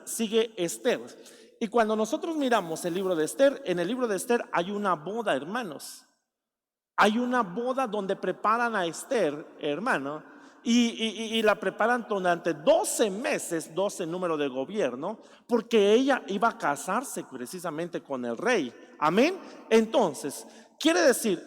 sigue Esther. Y cuando nosotros miramos el libro de Esther, en el libro de Esther hay una boda, hermanos. Hay una boda donde preparan a Esther, hermano, y la preparan durante 12 meses, 12 número de gobierno, porque ella iba a casarse precisamente con el rey. Amén. Entonces, quiere decir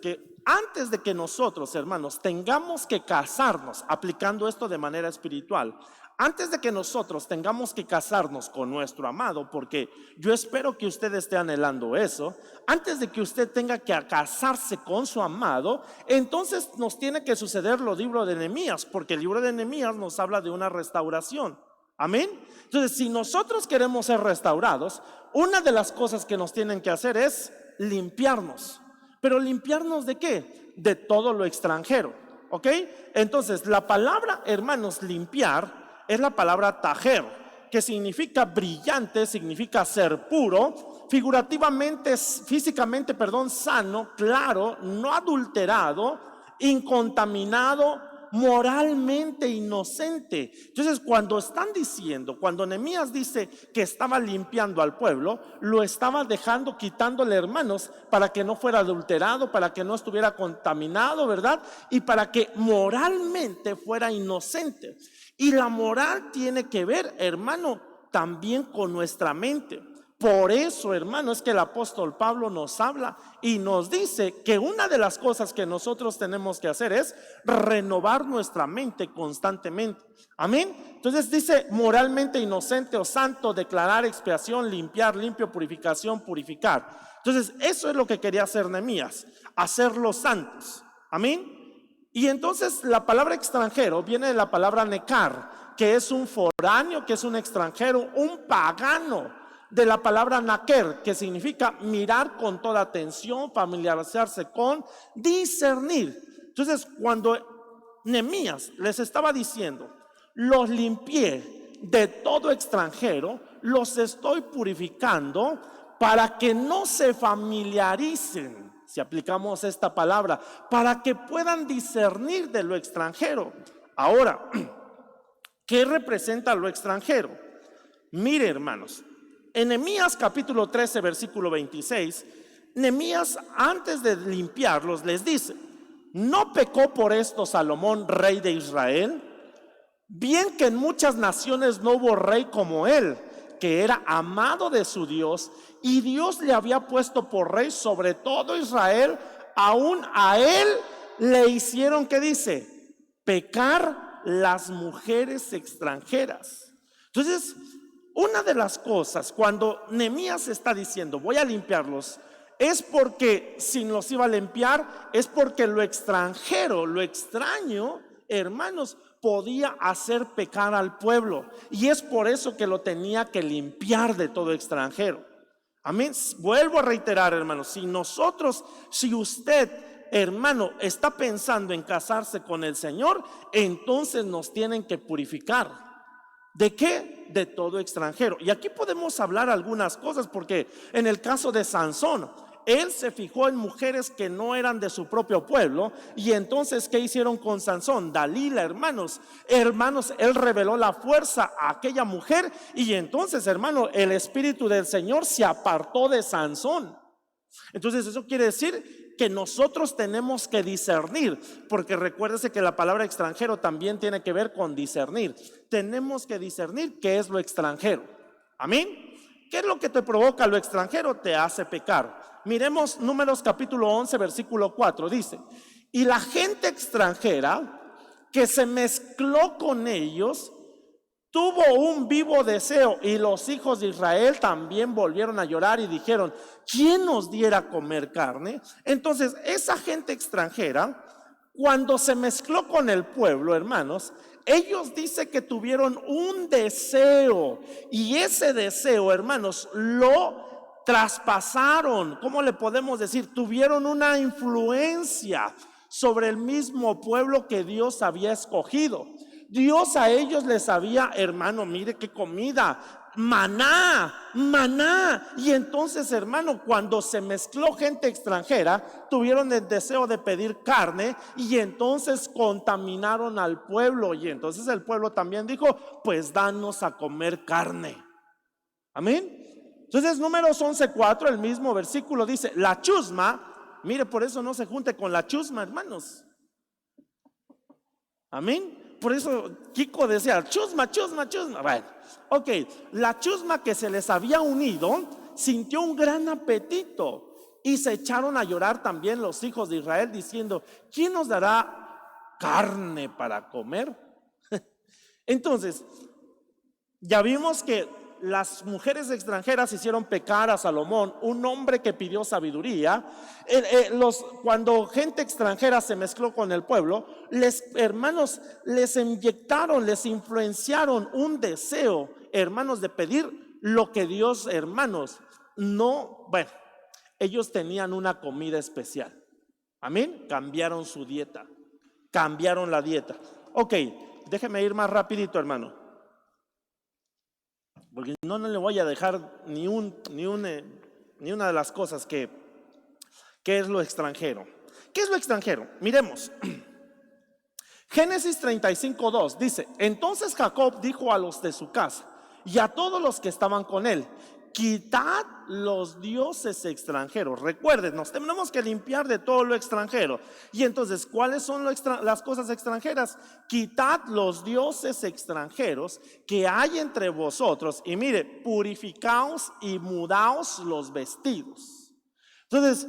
que antes de que nosotros, hermanos, tengamos que casarnos, aplicando esto de manera espiritual, antes de que nosotros tengamos que casarnos con nuestro amado, porque yo espero que usted esté anhelando eso, antes de que usted tenga que casarse con su amado, entonces nos tiene que suceder lo libro de Nehemías, porque el libro de Nehemías nos habla de una restauración. Amén. Entonces, si nosotros queremos ser restaurados, una de las cosas que nos tienen que hacer es limpiarnos. ¿Pero limpiarnos de qué? De todo lo extranjero. ¿Ok? Entonces, la palabra, hermanos, limpiar es la palabra tajer, que significa brillante, significa ser puro, figurativamente, físicamente, sano, claro, no adulterado, incontaminado, moralmente inocente. Entonces, cuando están diciendo, cuando Nehemías dice que estaba limpiando al pueblo, lo estaba dejando, quitándole, hermanos, para que no fuera adulterado, para que no estuviera contaminado, ¿verdad? Y para que moralmente fuera inocente. Y la moral tiene que ver, hermano, también con nuestra mente. Por eso, hermano, es que el apóstol Pablo nos habla y nos dice que una de las cosas que nosotros tenemos que hacer es renovar nuestra mente constantemente. Amén. Entonces dice moralmente inocente o santo, declarar expiación, limpiar, limpio, purificación, purificar. Entonces eso es lo que quería hacer Nehemías, hacerlos santos. Amén. Y entonces la palabra extranjero viene de la palabra nekar, que es un foráneo, que es un extranjero, un pagano. De la palabra naker, que significa mirar con toda atención, familiarizarse con, discernir. Entonces, cuando Nehemías les estaba diciendo, los limpié de todo extranjero, los estoy purificando para que no se familiaricen, si aplicamos esta palabra, para que puedan discernir de lo extranjero. Ahora, ¿qué representa lo extranjero? Mire, hermanos, en Nehemías capítulo 13 versículo 26, Nehemías antes de limpiarlos les dice: ¿no pecó por esto Salomón, rey de Israel? Bien que en muchas naciones no hubo rey como él, que era amado de su Dios, y Dios le había puesto por rey sobre todo Israel. Aún a él le hicieron, ¿qué dice? Pecar las mujeres extranjeras. Entonces, una de las cosas cuando Nehemías está diciendo voy a limpiarlos, es porque si los iba a limpiar, es porque lo extranjero, lo extraño, hermanos, podía hacer pecar al pueblo, y es por eso que lo tenía que limpiar de todo extranjero. Amén. Vuelvo a reiterar, hermanos, si usted, hermano, está pensando en casarse con el Señor, entonces nos tienen que purificar. ¿De qué? De todo extranjero. Y aquí podemos hablar algunas cosas, porque en el caso de Sansón, él se fijó en mujeres que no eran de su propio pueblo. Y entonces, ¿qué hicieron con Sansón? Dalila, hermanos, él reveló la fuerza a aquella mujer. Y entonces, hermano, el espíritu del Señor se apartó de Sansón. Entonces eso quiere decir que nosotros tenemos que discernir, porque recuérdese que la palabra extranjero también tiene que ver con discernir. Tenemos que discernir qué es lo extranjero. Amén. ¿Qué es lo que te provoca lo extranjero? Te hace pecar. Miremos Números capítulo 11 versículo 4. Dice: y la gente extranjera que se mezcló con ellos tuvo un vivo deseo, y los hijos de Israel también volvieron a llorar y dijeron: ¿quién nos diera a comer carne? Entonces esa gente extranjera, cuando se mezcló con el pueblo, hermanos, ellos dice que tuvieron un deseo, y ese deseo, hermanos, lo traspasaron. ¿Cómo le podemos decir? Tuvieron una influencia sobre el mismo pueblo que Dios había escogido. Dios a ellos les había, hermano, mire qué comida, maná, maná. Y entonces, hermano, cuando se mezcló gente extranjera, tuvieron el deseo de pedir carne y entonces contaminaron al pueblo. Y entonces el pueblo también dijo, pues danos a comer carne. Amén. Entonces, Números 11:4, el mismo versículo dice, la chusma, mire, por eso no se junte con la chusma, hermanos. Amén. Por eso Kiko decía, chusma, chusma, chusma. Bueno, ok, la chusma que se les había unido sintió un gran apetito y se echaron a llorar también los hijos de Israel diciendo, ¿quién nos dará carne para comer? Entonces, ya vimos que las mujeres extranjeras hicieron pecar a Salomón, un hombre que pidió sabiduría. Cuando gente extranjera se mezcló con el pueblo, hermanos, les inyectaron, les influenciaron un deseo, hermanos, de pedir lo que Dios, hermanos, no, bueno, ellos tenían una comida especial. Amén. Cambiaron su dieta, cambiaron la dieta. Ok, déjeme ir más rapidito, hermano, porque no le voy a dejar ni una de las cosas que es lo extranjero. ¿Qué es lo extranjero? Miremos. Génesis 35:2 dice, entonces Jacob dijo a los de su casa y a todos los que estaban con él, quitad los dioses extranjeros. Recuerden, nos tenemos que limpiar de todo lo extranjero. Y entonces, ¿cuáles son las cosas extranjeras? Quitad los dioses extranjeros que hay entre vosotros. Y mire, purificaos y mudaos los vestidos. Entonces,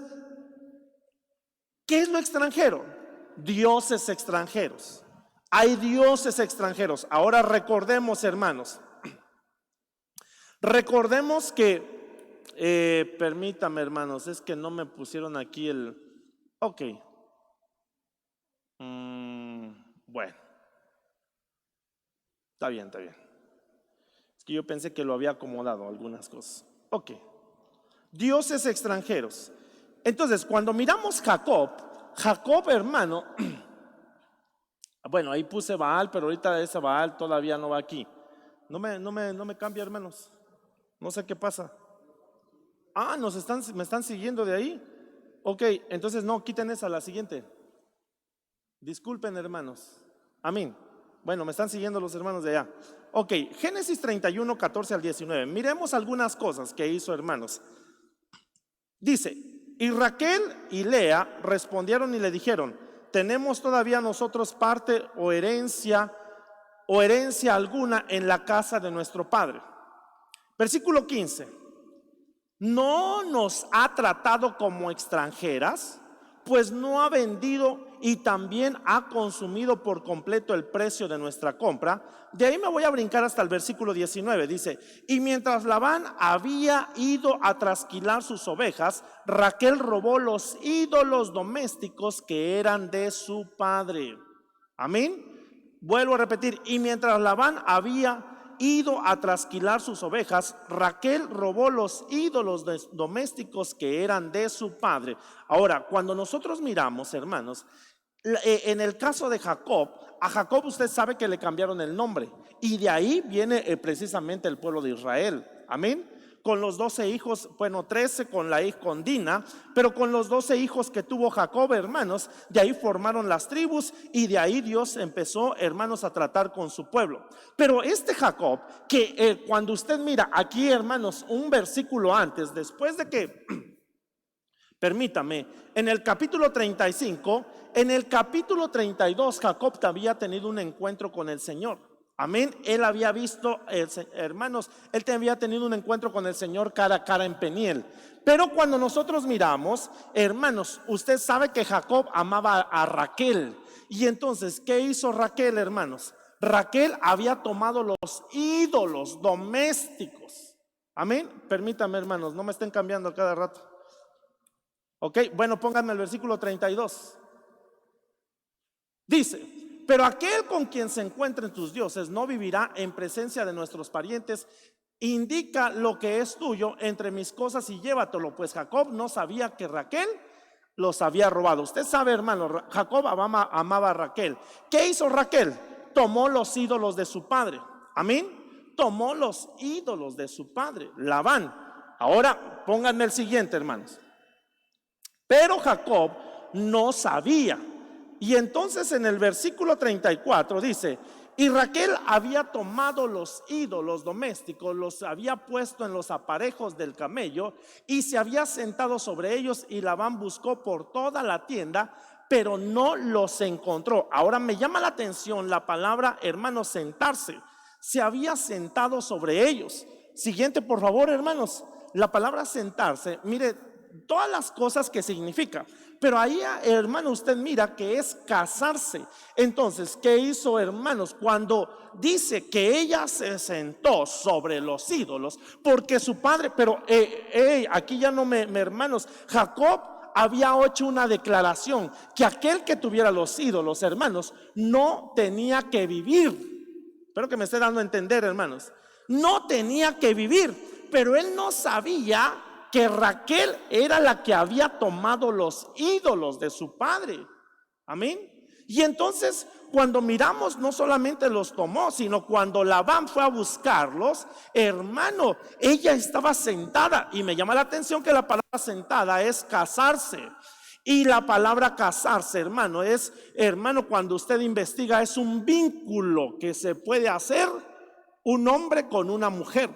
¿qué es lo extranjero? Dioses extranjeros. Hay dioses extranjeros. Ahora recordemos, hermanos. Recordemos que, permítame, hermanos, es que no me pusieron aquí ok. Bueno, está bien, está bien. Es que yo pensé que lo había acomodado algunas cosas. Ok, dioses extranjeros. Entonces, cuando miramos Jacob, hermano, bueno, ahí puse Baal, pero ahorita ese Baal todavía no va aquí. No me cambia, hermanos. No sé qué pasa. Me están siguiendo de ahí. Ok, entonces no, quiten esa, la siguiente. Disculpen, hermanos. Amén. Bueno, me están siguiendo los hermanos de allá. Ok, Génesis 31, 14 al 19. Miremos algunas cosas que hizo, hermanos. Dice, y Raquel y Lea respondieron y le dijeron, ¿tenemos todavía nosotros parte o herencia alguna en la casa de nuestro padre? Versículo 15, ¿no nos ha tratado como extranjeras? Pues no ha vendido y también ha consumido por completo el precio de nuestra compra. De ahí me voy a brincar hasta el versículo 19. Dice, y mientras Labán había ido a trasquilar sus ovejas, Raquel robó los ídolos domésticos que eran de su padre. Amén. Vuelvo a repetir, y mientras Labán había ido a trasquilar sus ovejas, Raquel robó los ídolos domésticos que eran de su padre. Ahora, cuando nosotros miramos, hermanos, en el caso de Jacob, a Jacob usted sabe que le cambiaron el nombre y de ahí viene precisamente el pueblo de Israel. Amén. Con los 12 hijos, bueno, 13 con Dina, pero con los 12 hijos que tuvo Jacob, hermanos, de ahí formaron las tribus y de ahí Dios empezó, hermanos, a tratar con su pueblo. Pero este Jacob, que cuando usted mira aquí, hermanos, un versículo antes, después de que, permítame, en el capítulo 35, en el capítulo 32, Jacob había tenido un encuentro con el Señor. Amén. Él había visto, hermanos, él había tenido un encuentro con el Señor cara a cara en Peniel. Pero cuando nosotros miramos, hermanos, usted sabe que Jacob amaba a Raquel. Y entonces, ¿qué hizo Raquel, hermanos? Raquel había tomado los ídolos domésticos. Amén. Permítame, hermanos, no me estén cambiando cada rato. Ok, bueno, pónganme el versículo 32. Dice, pero aquel con quien se encuentren tus dioses no vivirá en presencia de nuestros parientes. Indica lo que es tuyo entre mis cosas y llévatelo. Pues Jacob no sabía que Raquel los había robado. Usted sabe, hermano, Jacob amaba a Raquel. ¿Qué hizo Raquel? Tomó los ídolos de su padre. Amén. tomó los ídolos de su padre, Labán. Ahora pónganme el siguiente, hermanos. Pero Jacob no sabía. Y entonces en el versículo 34 dice: y Raquel había tomado los ídolos domésticos, los había puesto en los aparejos del camello y se había sentado sobre ellos, y Labán buscó por toda la tienda, pero no los encontró. Ahora me llama la atención la palabra, hermanos, sentarse. Se había sentado sobre ellos. Siguiente, por favor, hermanos. La palabra sentarse, mire todas las cosas que significa, pero ahí, hermano, usted mira que es casarse. Entonces, ¿qué hizo, hermanos? Cuando dice que ella se sentó sobre los ídolos, porque su padre, pero aquí ya no hermanos, Jacob había hecho una declaración que aquel que tuviera los ídolos, hermanos, no tenía que vivir. Espero que me esté dando a entender, hermanos. No tenía que vivir, pero él no sabía que Raquel era la que había tomado los ídolos de su padre. Amén. Y entonces, cuando miramos, no solamente los tomó, sino cuando Labán fue a buscarlos, hermano, ella estaba sentada. Y me llama la atención que la palabra sentada es casarse. Y la palabra casarse, hermano, es, hermano, cuando usted investiga, es un vínculo que se puede hacer un hombre con una mujer.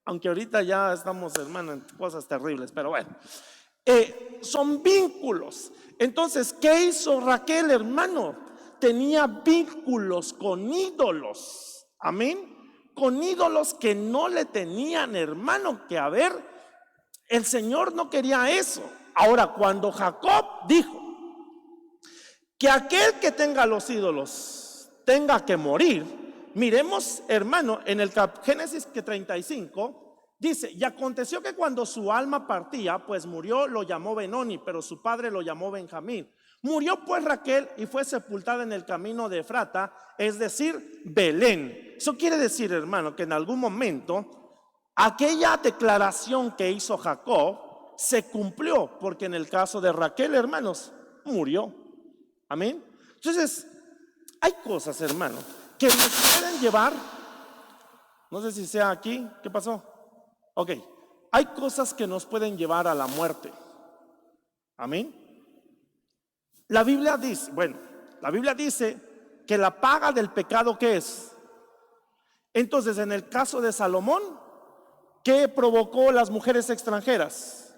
Aunque ahorita ya estamos, hermano, en cosas terribles, pero bueno, son vínculos. Entonces, ¿qué hizo Raquel, hermano? Tenía vínculos con ídolos. Amén. Con ídolos que no le tenían, hermano, que haber. El Señor no quería eso. Ahora, cuando Jacob dijo que aquel que tenga los ídolos tenga que morir, miremos, hermano, en el Génesis 35 dice: y aconteció que cuando su alma partía, pues murió, lo llamó Benoni, pero su padre lo llamó Benjamín. Murió pues Raquel y fue sepultada en el camino de Efrata, es decir, Belén. Eso quiere decir, hermano, que en algún momento aquella declaración que hizo Jacob se cumplió, porque en el caso de Raquel, hermanos, murió. Amén. Entonces, hay cosas, hermano, que nos pueden llevar, no sé si sea aquí, ¿qué pasó? Ok, hay cosas que nos pueden llevar a la muerte. Amén. La Biblia dice que la paga del pecado, ¿qué es? Entonces, en el caso de Salomón, ¿qué provocó las mujeres extranjeras?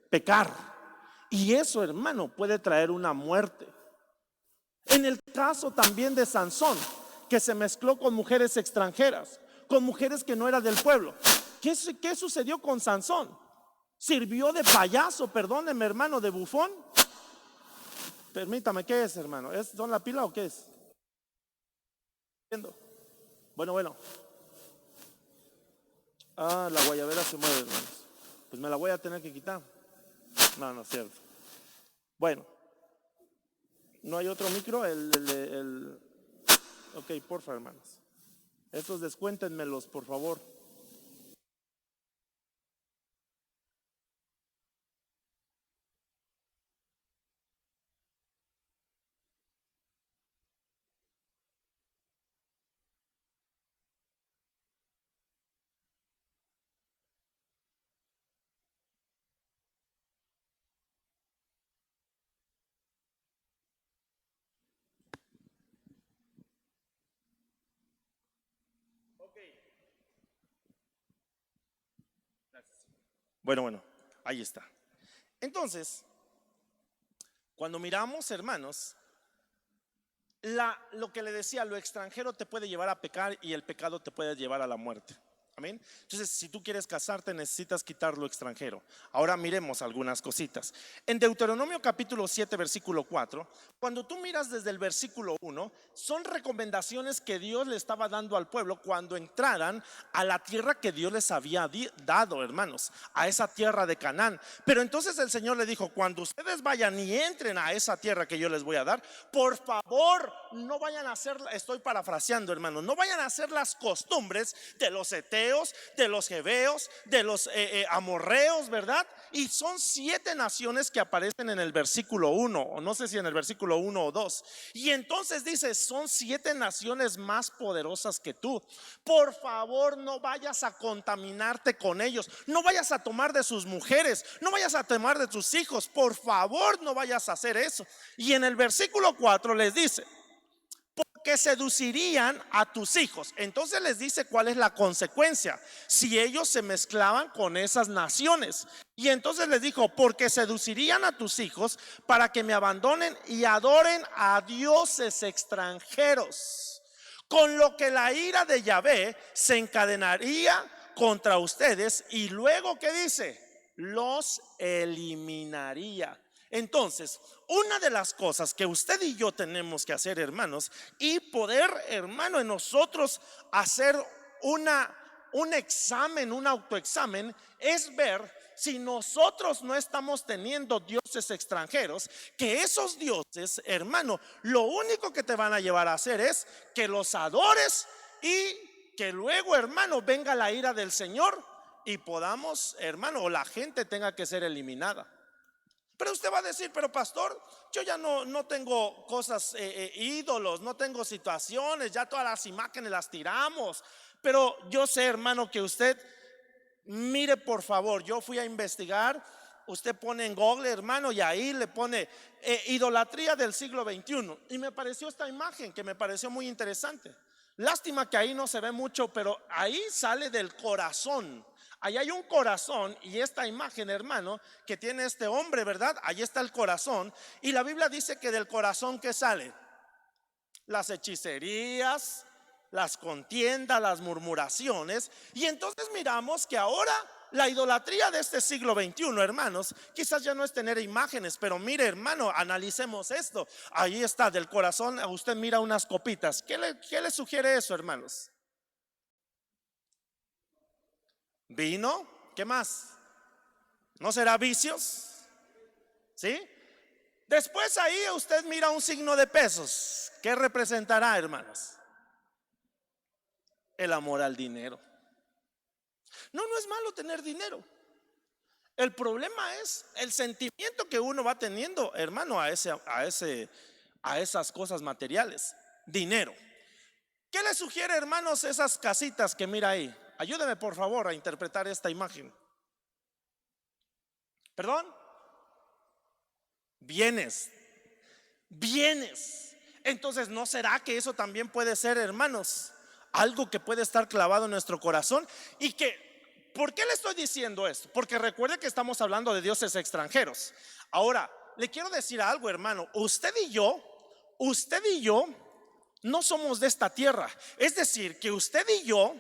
Pecar. Y eso, hermano, puede traer una muerte. En el caso también de Sansón, que se mezcló con mujeres extranjeras, con mujeres que no eran del pueblo. ¿Qué sucedió con Sansón? Sirvió de payaso, perdóneme, hermano, de bufón. Permítame, ¿qué es, hermano? ¿Son la pila o qué es? Bueno. La guayabera se mueve, hermanos. Pues me la voy a tener que quitar. No es cierto. Bueno, ¿no hay otro micro? Ok, porfa, hermanos. Estos descuéntenmelos, por favor. Bueno, ahí está. Entonces, cuando miramos, hermanos, lo que le decía, lo extranjero te puede llevar a pecar y el pecado te puede llevar a la muerte. Amén. Entonces, si tú quieres casarte, necesitas quitar lo extranjero. Ahora miremos algunas cositas. En Deuteronomio capítulo 7, versículo 4, cuando tú miras desde el versículo 1, son recomendaciones que Dios le estaba dando al pueblo cuando entraran a la tierra que Dios les había dado, hermanos, a esa tierra de Canaán. Pero entonces el Señor le dijo: cuando ustedes vayan y entren a esa tierra que yo les voy a dar, por favor, no vayan a hacer, estoy parafraseando, hermanos, no vayan a hacer las costumbres de los heteos, Eteos, de los Jebeos, de los Amorreos, ¿verdad? Y son 7 naciones que aparecen en el versículo 1, o no sé si en el versículo 1 o 2. Y entonces dice, son 7 naciones más poderosas que tú. Por favor, no vayas a contaminarte con ellos, no vayas a tomar de sus mujeres, no vayas a tomar de tus hijos. Por favor, no vayas a hacer eso. Y en el versículo 4 les dice, que seducirían a tus hijos. Entonces les dice cuál es la consecuencia si ellos se mezclaban con esas naciones. Y entonces les dijo, porque seducirían a tus hijos para que me abandonen y adoren a dioses extranjeros, con lo que la ira de Yahvé se encadenaría contra ustedes. Y luego, ¿qué dice? Los eliminaría. Entonces, una de las cosas que usted y yo tenemos que hacer, hermanos, y poder, hermano, en nosotros hacer un examen, un autoexamen, es ver si nosotros no estamos teniendo dioses extranjeros, que esos dioses, hermano, lo único que te van a llevar a hacer es que los adores y que luego, hermano, venga la ira del Señor y podamos, hermano, o la gente tenga que ser eliminada. Pero usted va a decir, pero pastor, yo ya no tengo cosas, ídolos, no tengo situaciones, ya todas las imágenes las tiramos. Pero yo sé, hermano, que usted, mire por favor, yo fui a investigar, usted pone en Google, hermano, y ahí le pone idolatría del siglo XXI. Y me pareció esta imagen que me pareció muy interesante. Lástima que ahí no se ve mucho, pero ahí sale del corazón. Ahí hay un corazón y esta imagen, hermano, que tiene este hombre, ¿verdad? Ahí está el corazón. Y la Biblia dice que del corazón, ¿qué sale? Las hechicerías, las contiendas, las murmuraciones. Y entonces miramos que ahora la idolatría de este siglo XXI, hermanos, quizás ya no es tener imágenes, pero mire, hermano, analicemos esto. Ahí está, del corazón, usted mira unas copitas. ¿Qué le sugiere eso, hermanos? Vino, ¿qué más? ¿No será vicios? ¿Sí? Después ahí usted mira un signo de pesos. ¿Qué representará, hermanos? El amor al dinero. No es malo tener dinero. El problema es el sentimiento que uno va teniendo, hermano, a esas cosas materiales. Dinero. ¿Qué le sugiere, hermanos, esas casitas que mira ahí? Ayúdeme por favor a interpretar esta imagen. ¿Perdón? Bienes. Entonces, ¿no será que eso también puede ser, hermanos, algo que puede estar clavado en nuestro corazón? Y que, ¿por qué le estoy diciendo esto? Porque recuerde que estamos hablando de dioses extranjeros. Ahora, le quiero decir algo, hermano. Usted y yo no somos de esta tierra. Es decir, que usted y yo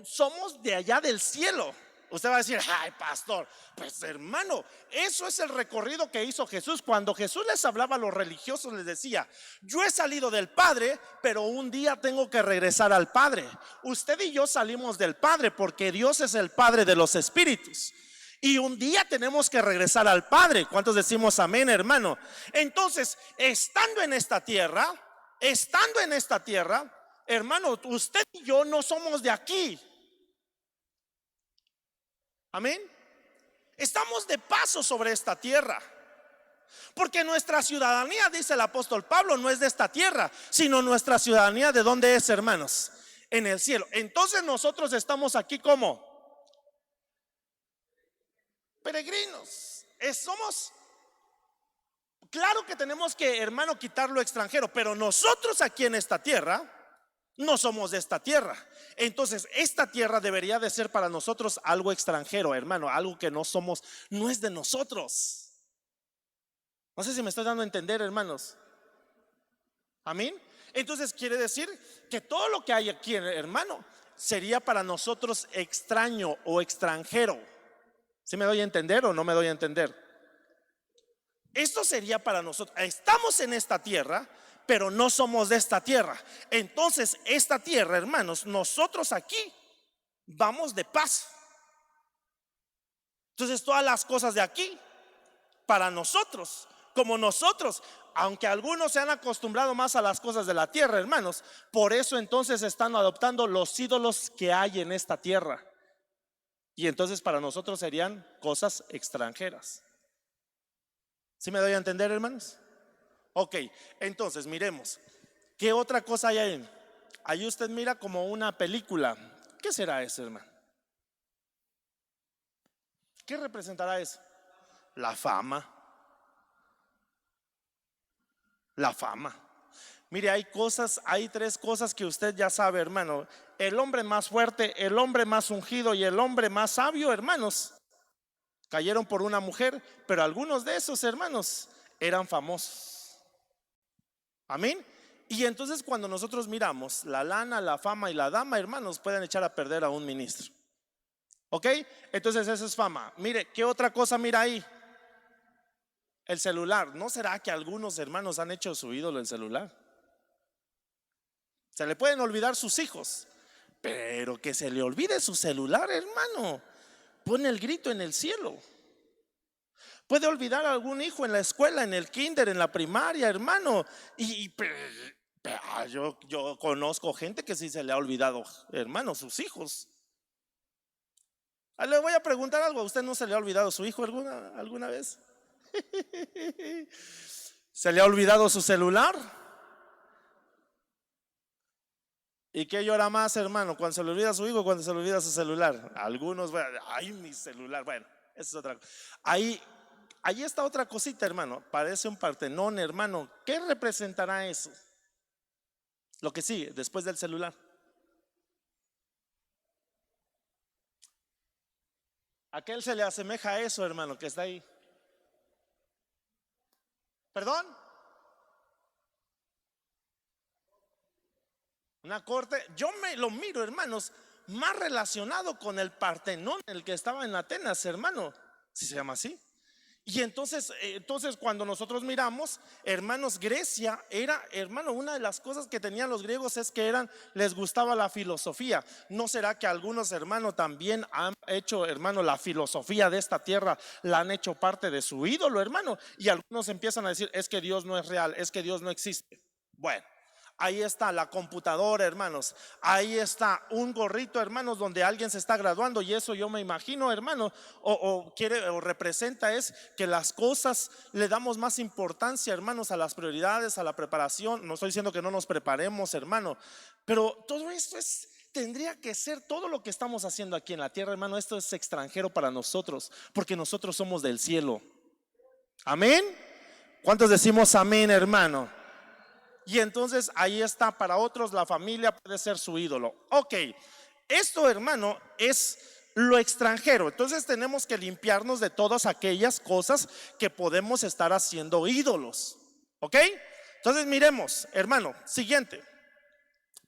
somos de allá del cielo. Usted va a decir, ay pastor, pues hermano, eso es el recorrido que hizo Jesús. Cuando Jesús les hablaba a los religiosos, les decía, yo he salido del Padre, pero un día tengo que regresar al Padre. Usted y yo salimos del Padre porque Dios es el Padre de los espíritus, y un día tenemos que regresar al Padre. ¿Cuántos decimos amén, hermano? Entonces, estando en esta tierra, hermano, usted y yo no somos de aquí. Amén. Estamos de paso sobre esta tierra, porque nuestra ciudadanía, dice el apóstol Pablo, no es de esta tierra, sino nuestra ciudadanía, ¿de dónde es, hermanos? En el cielo. Entonces nosotros estamos aquí como peregrinos. Somos, claro que tenemos que, hermano, quitar lo extranjero, pero nosotros aquí en esta tierra no somos de esta tierra. Entonces esta tierra debería de ser para nosotros algo extranjero, hermano, algo que no somos, no es de nosotros. No sé si me estoy dando a entender, hermanos. Amén. Entonces quiere decir que todo lo que hay aquí, hermano, sería para nosotros extraño o extranjero. ¿Sí me doy a entender o no me doy a entender? Esto sería para nosotros. Estamos en esta tierra, pero no somos de esta tierra. Entonces esta tierra, hermanos, nosotros aquí vamos de paso. Entonces todas las cosas de aquí, para nosotros, como nosotros, aunque algunos se han acostumbrado más a las cosas de la tierra, hermanos, por eso entonces están adoptando los ídolos que hay en esta tierra. Y entonces para nosotros serían cosas extranjeras. ¿Sí me doy a entender, hermanos? Ok, entonces miremos. ¿Qué otra cosa hay ahí? Ahí usted mira como una película. ¿Qué será eso, hermano? ¿Qué representará eso? La fama. La fama. Mire, hay tres cosas que usted ya sabe, hermano. El hombre más fuerte, el hombre más ungido y el hombre más sabio, hermanos, cayeron por una mujer, pero algunos de esos hermanos eran famosos. Amén. Y entonces cuando nosotros miramos la lana, la fama y la dama, hermanos, pueden echar a perder a un ministro. ¿Ok? Entonces eso es fama. Mire, ¿qué otra cosa mira ahí? El celular. ¿No será que algunos hermanos han hecho su ídolo el celular? Se le pueden olvidar sus hijos, pero que se le olvide su celular, hermano, pone el grito en el cielo. Puede olvidar a algún hijo en la escuela, en el kinder, en la primaria, hermano. Yo conozco gente que sí se le ha olvidado, hermano, sus hijos. Le voy a preguntar algo. ¿A usted no se le ha olvidado su hijo alguna vez? ¿Se le ha olvidado su celular? ¿Y qué llora más, hermano? ¿Cuando se le olvida su hijo o cuando se le olvida su celular? Algunos, ay, mi celular. Bueno, esa es otra cosa. Ahí está otra cosita, hermano. Parece un Partenón, hermano. ¿Qué representará eso? Lo que sigue, después del celular. ¿A qué él se le asemeja a eso, hermano, que está ahí? ¿Perdón? Una corte. Yo me lo miro, hermanos, más relacionado con el Partenón, el que estaba en Atenas, hermano. ¿Sí se llama así? Y entonces cuando nosotros miramos, hermanos, Grecia era, hermano, una de las cosas que tenían los griegos es que les gustaba la filosofía. ¿No será que algunos hermanos también han hecho, hermano, la filosofía de esta tierra, la han hecho parte de su ídolo, hermano? Y algunos empiezan a decir, es que Dios no es real, es que Dios no existe. Bueno, ahí está la computadora, hermanos. Ahí está un gorrito, hermanos, donde alguien se está graduando. Y eso yo me imagino, hermano, o quiere o representa es que las cosas le damos más importancia, hermanos, a las prioridades, a la preparación. No estoy diciendo que no nos preparemos, hermano, pero todo esto tendría que ser todo lo que estamos haciendo aquí en la tierra, hermano. Esto es extranjero para nosotros, porque nosotros somos del cielo. Amén. ¿Cuántos decimos amén, hermano? Y entonces ahí está, para otros la familia puede ser su ídolo. Ok, esto, hermano, es lo extranjero. Entonces tenemos que limpiarnos de todas aquellas cosas que podemos estar haciendo ídolos. Ok, entonces miremos, hermano, siguiente.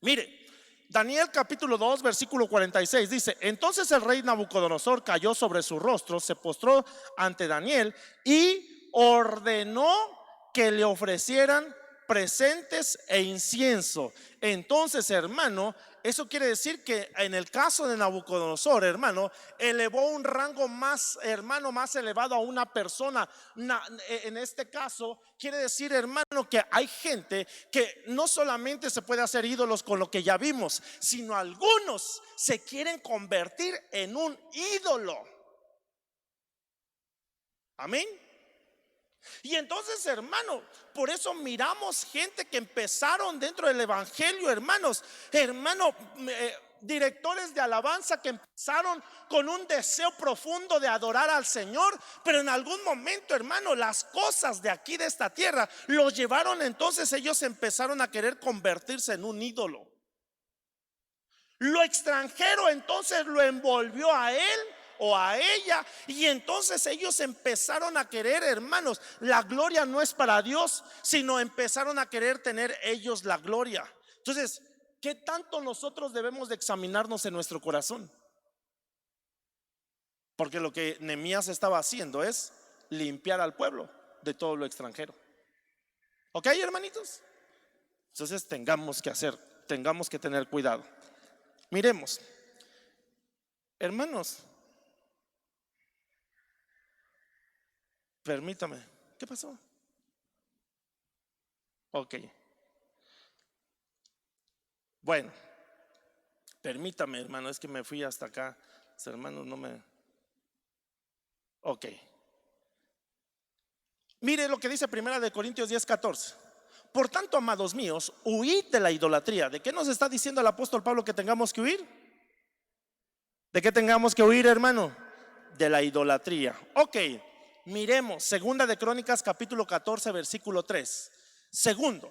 Mire, Daniel capítulo 2 versículo 46 dice: entonces el rey Nabucodonosor cayó sobre su rostro, se postró ante Daniel y ordenó que le ofrecieran presentes e incienso. Entonces, hermano, eso quiere decir que en el caso de Nabucodonosor, hermano, elevó un rango más, hermano, más elevado a una persona. En este caso, quiere decir, hermano, que hay gente que no solamente se puede hacer ídolos con lo que ya vimos, sino algunos se quieren convertir en un ídolo. Amén. Y entonces, hermano, por eso miramos gente que empezaron dentro del evangelio, hermanos, directores de alabanza que empezaron con un deseo profundo de adorar al Señor, pero en algún momento, hermano, las cosas de aquí, de esta tierra, los llevaron. Entonces ellos empezaron a querer convertirse en un ídolo. Lo extranjero entonces lo envolvió a él o a ella, y entonces ellos empezaron a querer, hermanos, la gloria no es para Dios, sino empezaron a querer tener ellos la gloria. Entonces, ¿qué tanto nosotros debemos de examinarnos en nuestro corazón? Porque lo que Nehemías estaba haciendo es limpiar al pueblo de todo lo extranjero. ¿Ok, hermanitos? Entonces tengamos que tener cuidado. Miremos, hermanos, permítame. ¿Qué pasó? Ok. Bueno, permítame, hermano, es que me fui hasta acá. Los hermanos no me... Ok. Mire lo que dice 1 Corintios 10:14. Por tanto, amados míos, huid de la idolatría. ¿De qué nos está diciendo el apóstol Pablo que tengamos que huir? ¿De qué tengamos que huir, hermano? De la idolatría. Ok, miremos 2 Crónicas 14 versículo 3. Segundo,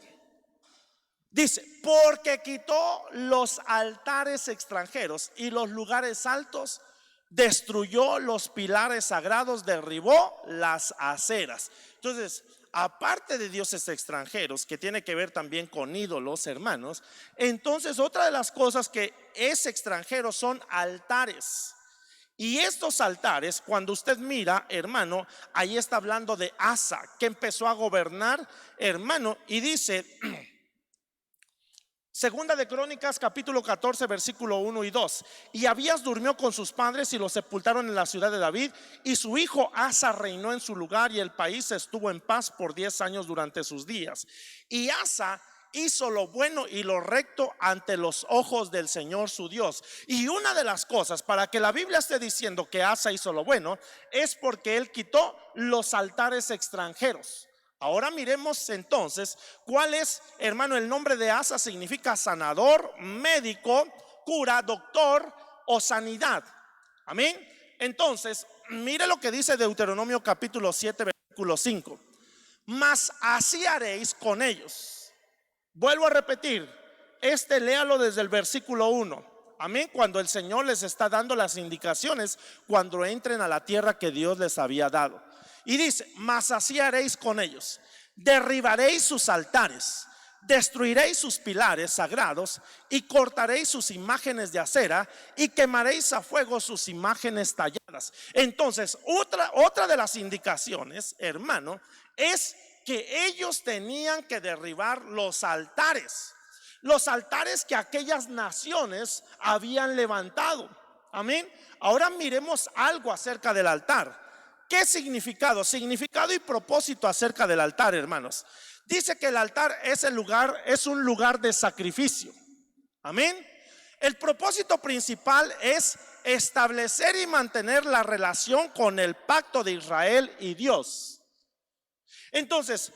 dice: porque quitó los altares extranjeros y los lugares altos, destruyó los pilares sagrados, derribó las aceras. Entonces, aparte de dioses extranjeros, que tiene que ver también con ídolos, hermanos, entonces otra de las cosas que es extranjero son altares. Y estos altares, cuando usted mira, hermano, ahí está hablando de Asa, que empezó a gobernar, hermano, y dice... Segunda de Crónicas 14 versículo 1 y 2. Y Abías durmió con sus padres y los sepultaron en la ciudad de David, y su hijo Asa reinó en su lugar, y el país estuvo en paz por 10 años durante sus días. Y Asa hizo lo bueno y lo recto ante los ojos del Señor su Dios. Y una de las cosas para que la Biblia esté diciendo que Asa hizo lo bueno es porque él quitó los altares extranjeros. Ahora miremos entonces cuál es, hermano, el nombre de Asa. Significa sanador, médico, cura, doctor o sanidad. Amén. Entonces, mire lo que dice Deuteronomio capítulo 7 versículo 5. Mas así haréis con ellos. Vuelvo a repetir, léalo desde el versículo 1. Amén. Cuando el Señor les está dando las indicaciones cuando entren a la tierra que Dios les había dado. Y dice: mas así haréis con ellos: derribaréis sus altares, destruiréis sus pilares sagrados, y cortaréis sus imágenes de acera, y quemaréis a fuego sus imágenes talladas. Entonces, otra de las indicaciones, hermano, es que ellos tenían que derribar los altares que aquellas naciones habían levantado. Amén. Ahora miremos algo acerca del altar. ¿Qué significado? Significado y propósito acerca del altar, hermanos. Dice que el altar es un lugar de sacrificio. Amén. El propósito principal es establecer y mantener la relación con el pacto de Israel y Dios. Entonces,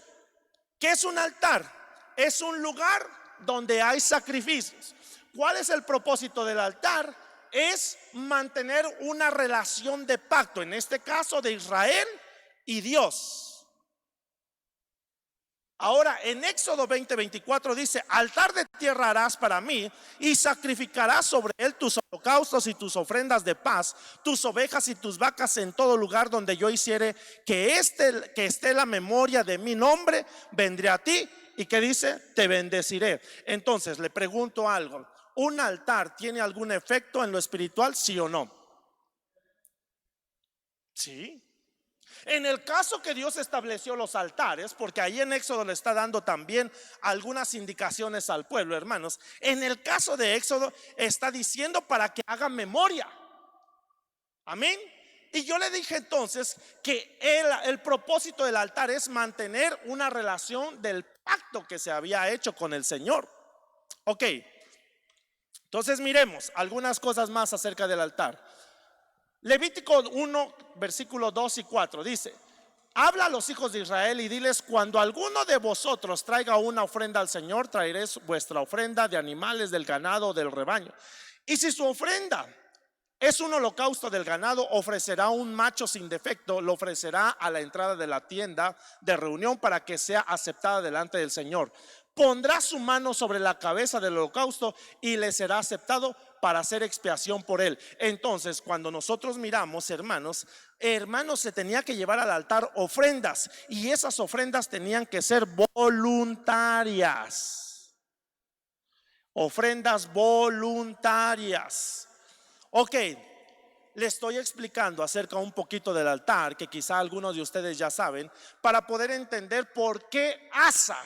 ¿qué es un altar? Es un lugar donde hay sacrificios. ¿Cuál es el propósito del altar? Es mantener una relación de pacto, en este caso de Israel y Dios. Ahora en Éxodo 20:24 dice: altar de tierra harás para mí, y sacrificarás sobre él tus holocaustos y tus ofrendas de paz, tus ovejas y tus vacas en todo lugar donde yo hiciere que esté la memoria de mi nombre, vendré a ti. ¿Y qué dice? Te bendeciré. Entonces le pregunto algo: ¿un altar tiene algún efecto en lo espiritual, sí o no? Sí. En el caso que Dios estableció los altares, porque ahí en Éxodo le está dando también algunas indicaciones al pueblo, hermanos. En el caso de Éxodo está diciendo para que hagan memoria. Amén. Y yo le dije entonces que el propósito del altar es mantener una relación del pacto que se había hecho con el Señor. Ok. Entonces miremos algunas cosas más acerca del altar. Levítico 1 versículos 2 y 4 dice: habla a los hijos de Israel y diles: cuando alguno de vosotros traiga una ofrenda al Señor, traeréis vuestra ofrenda de animales del ganado o del rebaño. Y si su ofrenda es un holocausto del ganado, ofrecerá un macho sin defecto, lo ofrecerá a la entrada de la tienda de reunión para que sea aceptada delante del Señor. Pondrá su mano sobre la cabeza del holocausto y le será aceptado para hacer expiación por él. Entonces, cuando nosotros miramos, hermanos, se tenía que llevar al altar ofrendas, y esas ofrendas tenían que ser voluntarias. Ofrendas voluntarias. Ok, le estoy explicando acerca un poquito del altar, que quizá algunos de ustedes ya saben, para poder entender por qué Asa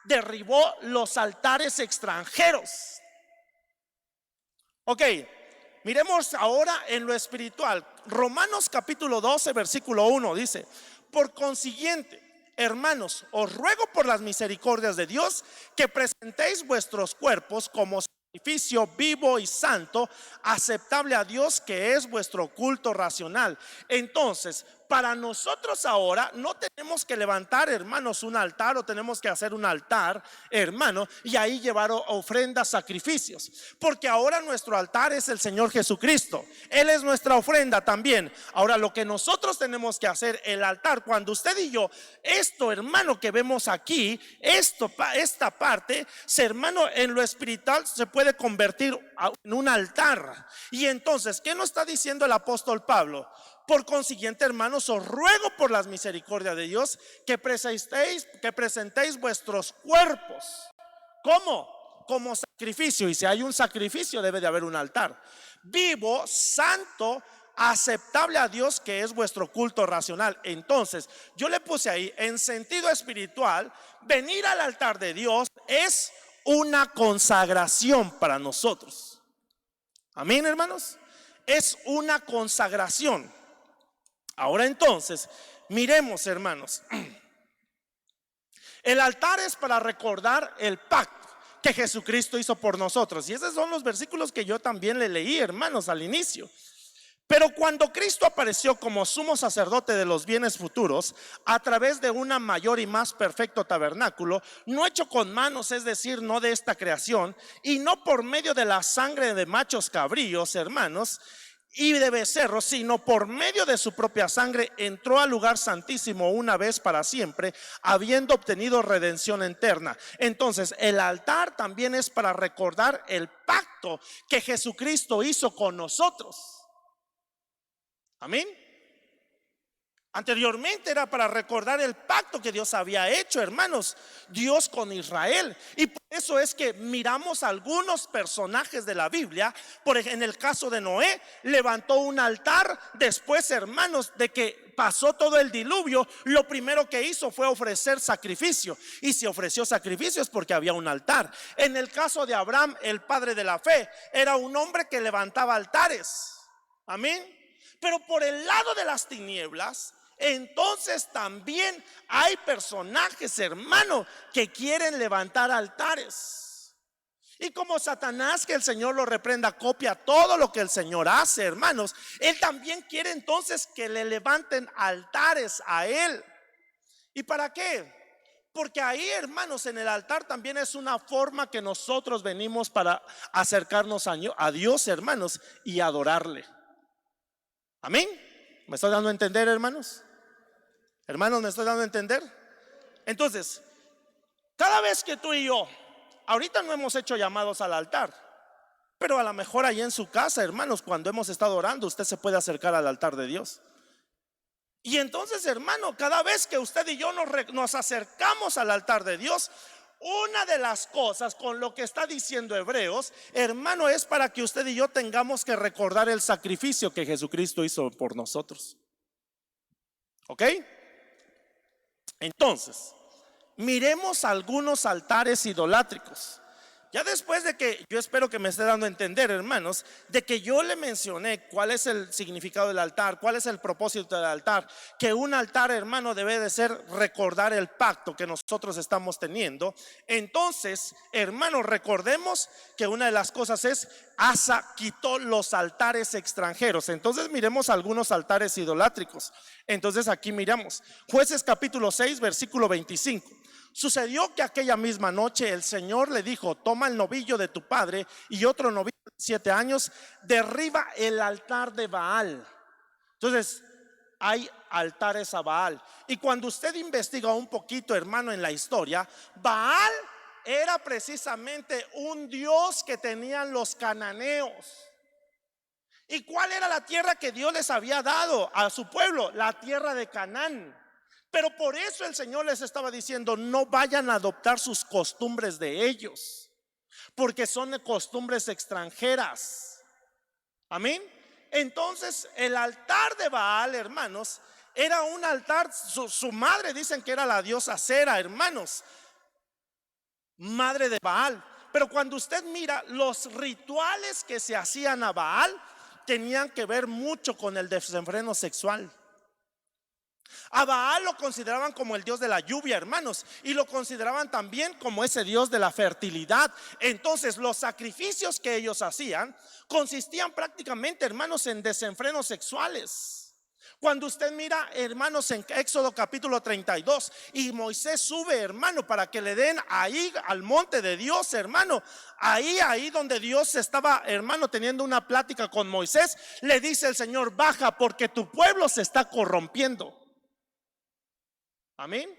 derribó los altares extranjeros. Ok, miremos ahora en lo espiritual. Romanos capítulo 12 versículo 1 dice: por consiguiente, hermanos, os ruego por las misericordias de Dios que presentéis vuestros cuerpos como sacrificio vivo y santo, aceptable a Dios, que es vuestro culto racional. Entonces, para nosotros ahora no tenemos que levantar, hermanos, un altar, o tenemos que hacer un altar, hermano, y ahí llevar ofrendas, sacrificios, porque ahora nuestro altar es el Señor Jesucristo. Él es nuestra ofrenda también. Ahora, lo que nosotros tenemos que hacer, el altar, cuando usted y yo, esto, hermano, que vemos aquí, esta parte, hermano, en lo espiritual se puede convertir en un altar. Y entonces, ¿qué nos está diciendo el apóstol Pablo? Por consiguiente, hermanos, os ruego por las misericordias de Dios que presentéis vuestros cuerpos. ¿Cómo? Como sacrificio. Y si hay un sacrificio, debe de haber un altar. Vivo, santo, aceptable a Dios, que es vuestro culto racional. Entonces, yo le puse ahí, en sentido espiritual, venir al altar de Dios es una consagración para nosotros. Amén, hermanos. Es una consagración. Ahora entonces, miremos, hermanos. El altar es para recordar el pacto que Jesucristo hizo por nosotros. Y esos son los versículos que yo también le leí, hermanos, al inicio. Pero cuando Cristo apareció como sumo sacerdote de los bienes futuros, a través de un mayor y más perfecto tabernáculo, no hecho con manos, es decir, no de esta creación, y no por medio de la sangre de machos cabríos, hermanos, y de becerros, sino por medio de su propia sangre, entró al lugar santísimo una vez para siempre, habiendo obtenido redención eterna. Entonces, el altar también es para recordar el pacto que Jesucristo hizo con nosotros. Amén. Anteriormente era para recordar el pacto que Dios había hecho, hermanos, Dios con Israel. Y por eso es que miramos algunos personajes de la Biblia. En el caso de Noé, levantó un altar después, hermanos, de que pasó todo el diluvio. Lo primero que hizo fue ofrecer sacrificio, y si ofreció sacrificio es porque había un altar. En el caso de Abraham, el padre de la fe, era un hombre que levantaba altares. Amén. Pero por el lado de las tinieblas, entonces también hay personajes, hermano, que quieren levantar altares. Y como Satanás, que el Señor lo reprenda, copia todo lo que el Señor hace, hermanos, él también quiere entonces que le levanten altares a él. ¿Y para qué? Porque ahí, hermanos, en el altar también es una forma que nosotros venimos para acercarnos a Dios, hermanos, y adorarle. Amén. ¿Me estoy dando a entender, hermanos? Hermanos, ¿me estoy dando a entender? Entonces, cada vez que tú y yo, ahorita no hemos hecho llamados al altar, pero a lo mejor ahí en su casa, hermanos, cuando hemos estado orando, usted se puede acercar al altar de Dios. Y entonces, hermano, cada vez que usted y yo nos acercamos al altar de Dios, una de las cosas con lo que está diciendo Hebreos, hermano, es para que usted y yo tengamos que recordar el sacrificio que Jesucristo hizo por nosotros. ¿Ok? Entonces, miremos algunos altares idolátricos. Ya después de que, yo espero que me esté dando a entender, hermanos, de que yo le mencioné cuál es el significado del altar, cuál es el propósito del altar, que un altar, hermano, debe de ser recordar el pacto que nosotros estamos teniendo. Entonces, hermanos, recordemos que una de las cosas es, Asa quitó los altares extranjeros. Entonces miremos algunos altares idolátricos. Entonces aquí miramos Jueces capítulo 6 versículo 25. Sucedió que aquella misma noche el Señor le dijo: toma el novillo de tu padre y otro novillo de 7 años, derriba el altar de Baal. Entonces hay altares a Baal. Y cuando usted investiga un poquito, hermano, en la historia, Baal era precisamente un dios que tenían los cananeos. ¿Y cuál era la tierra que Dios les había dado a su pueblo? La tierra de Canaán. Pero por eso el Señor les estaba diciendo: no vayan a adoptar sus costumbres de ellos, porque son costumbres extranjeras. Amén. Entonces el altar de Baal, hermanos, era un altar. Su madre, dicen que era la diosa Sera, hermanos, madre de Baal. Pero cuando usted mira los rituales que se hacían a Baal, tenían que ver mucho con el desenfreno sexual. A Baal lo consideraban como el dios de la lluvia, hermanos, y lo consideraban también como ese dios de la fertilidad. Entonces los sacrificios que ellos hacían consistían prácticamente, hermanos, en desenfrenos sexuales. Cuando usted mira, hermanos, en Éxodo capítulo 32, y Moisés sube, hermano, para que le den ahí al monte de Dios, hermano, ahí donde Dios estaba, hermano, teniendo una plática con Moisés, le dice el Señor: baja, porque tu pueblo se está corrompiendo. Amén.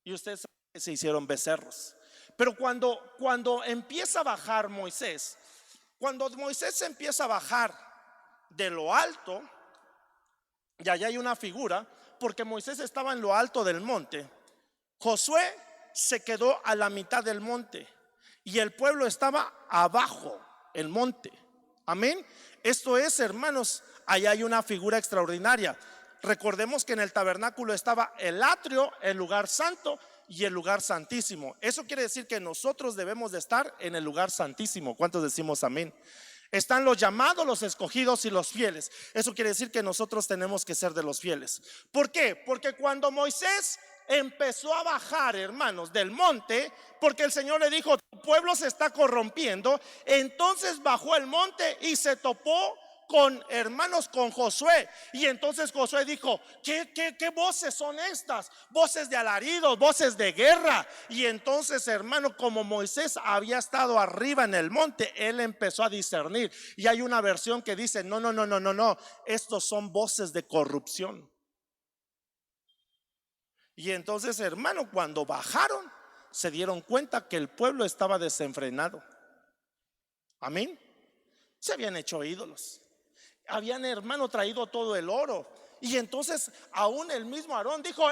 Y ustedes saben que se hicieron becerros. Pero cuando empieza a bajar Moisés, cuando Moisés empieza a bajar de lo alto, y allá hay una figura, porque Moisés estaba en lo alto del monte, Josué se quedó a la mitad del monte y el pueblo estaba abajo el monte. Amén. Esto es, hermanos, allá hay una figura extraordinaria. Recordemos que en el tabernáculo estaba el atrio, el lugar santo y el lugar santísimo. Eso quiere decir que nosotros debemos de estar en el lugar santísimo. ¿Cuántos decimos amén? Están los llamados, los escogidos y los fieles. Eso quiere decir que nosotros tenemos que ser de los fieles. ¿Por qué? Porque cuando Moisés empezó a bajar, hermanos, del monte, porque el Señor le dijo: tu pueblo se está corrompiendo, entonces bajó el monte y se topó con, hermanos, con Josué. Y entonces Josué dijo: ¿Qué voces son estas? Voces de alaridos, voces de guerra. Y entonces, hermano, como Moisés había estado arriba en el monte, él empezó a discernir. Y hay una versión que dice: no, estos son voces de corrupción. Y entonces, hermano, cuando bajaron, se dieron cuenta que el pueblo estaba desenfrenado. Amén. Se habían hecho ídolos. Habían, hermano, traído todo el oro. Y entonces aún el mismo Aarón dijo: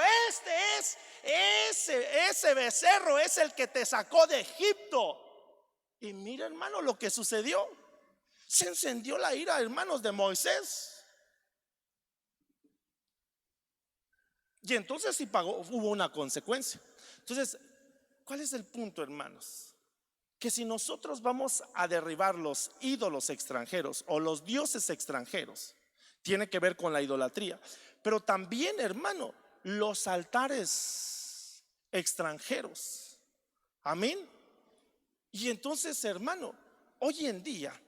ese becerro es el que te sacó de Egipto. Y mira, hermano, lo que sucedió. Se encendió la ira, hermanos, de Moisés. Y entonces sí pagó, hubo una consecuencia. Entonces, ¿cuál es el punto, hermanos? Que si nosotros vamos a derribar los ídolos extranjeros o los dioses extranjeros, tiene que ver con la idolatría. Pero también, hermano, los altares extranjeros. Amén. Y entonces, hermano, hoy en día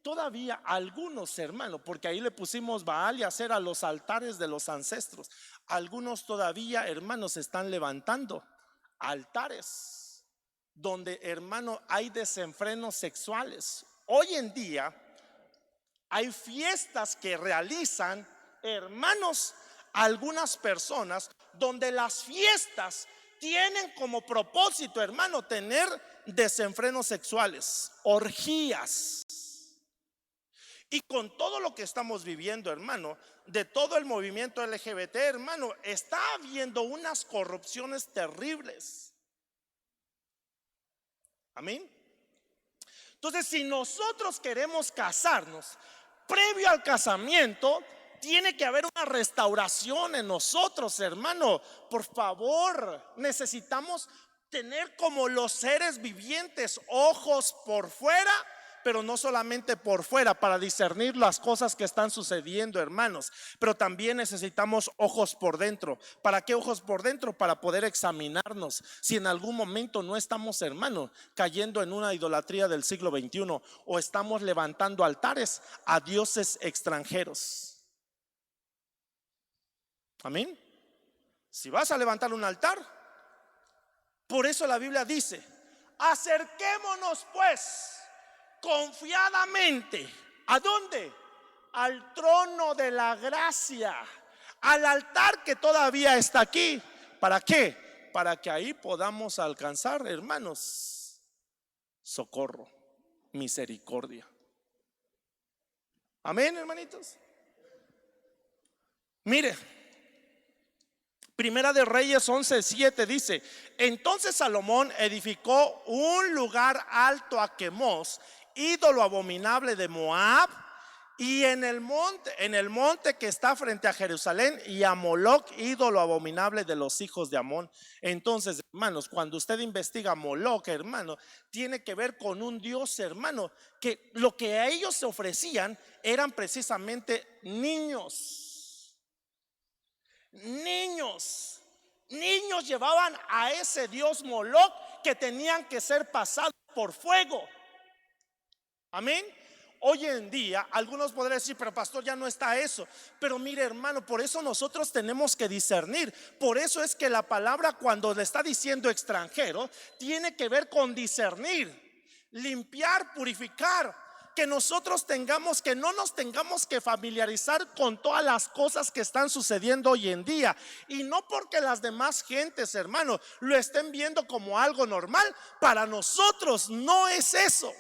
todavía algunos, hermano, porque ahí le pusimos Baal y hacer a los altares de los ancestros, algunos todavía, hermanos, están levantando altares donde, hermano, hay desenfrenos sexuales. Hoy en día hay fiestas que realizan, hermanos, algunas personas, donde las fiestas tienen como propósito, hermano, tener desenfrenos sexuales, orgías. Y con todo lo que estamos viviendo, hermano, de todo el movimiento LGBT, hermano, está habiendo unas corrupciones terribles. Amén. Entonces, si nosotros queremos casarnos, previo al casamiento tiene que haber una restauración en nosotros, hermano. Por favor, necesitamos tener como los seres vivientes ojos por fuera, pero no solamente por fuera para discernir las cosas que están sucediendo, hermanos, pero también necesitamos ojos por dentro. ¿Para qué ojos por dentro? Para poder examinarnos si en algún momento no estamos, hermano, cayendo en una idolatría del siglo XXI o estamos levantando altares a dioses extranjeros. Amén. Si vas a levantar un altar, por eso la Biblia dice: acerquémonos pues confiadamente. ¿A dónde? Al trono de la gracia, al altar que todavía está aquí. ¿Para qué? Para que ahí podamos alcanzar, hermanos, socorro, misericordia. Amén, hermanitos. Mire, Primera de Reyes 11:7 dice: entonces Salomón edificó un lugar alto a Quemos, ídolo abominable de Moab, y en el monte que está frente a Jerusalén, y a Moloc, ídolo abominable de los hijos de Amón. Entonces, hermanos, cuando usted investiga Moloc, hermano, tiene que ver con un dios, hermano, que lo que a ellos se ofrecían eran precisamente niños. Niños, niños llevaban a ese dios Moloch que tenían que ser pasados por fuego. Amén. Hoy en día algunos podrán decir, pero pastor, ya no está eso. Pero mire, hermano, por eso nosotros tenemos que discernir. Por eso es que la palabra, cuando le está diciendo extranjero, tiene que ver con discernir, limpiar, purificar. Que nosotros tengamos, que no nos tengamos que familiarizar con todas las cosas que están sucediendo hoy en día. Y no porque las demás gentes, hermano, lo estén viendo como algo normal. Para nosotros no es eso.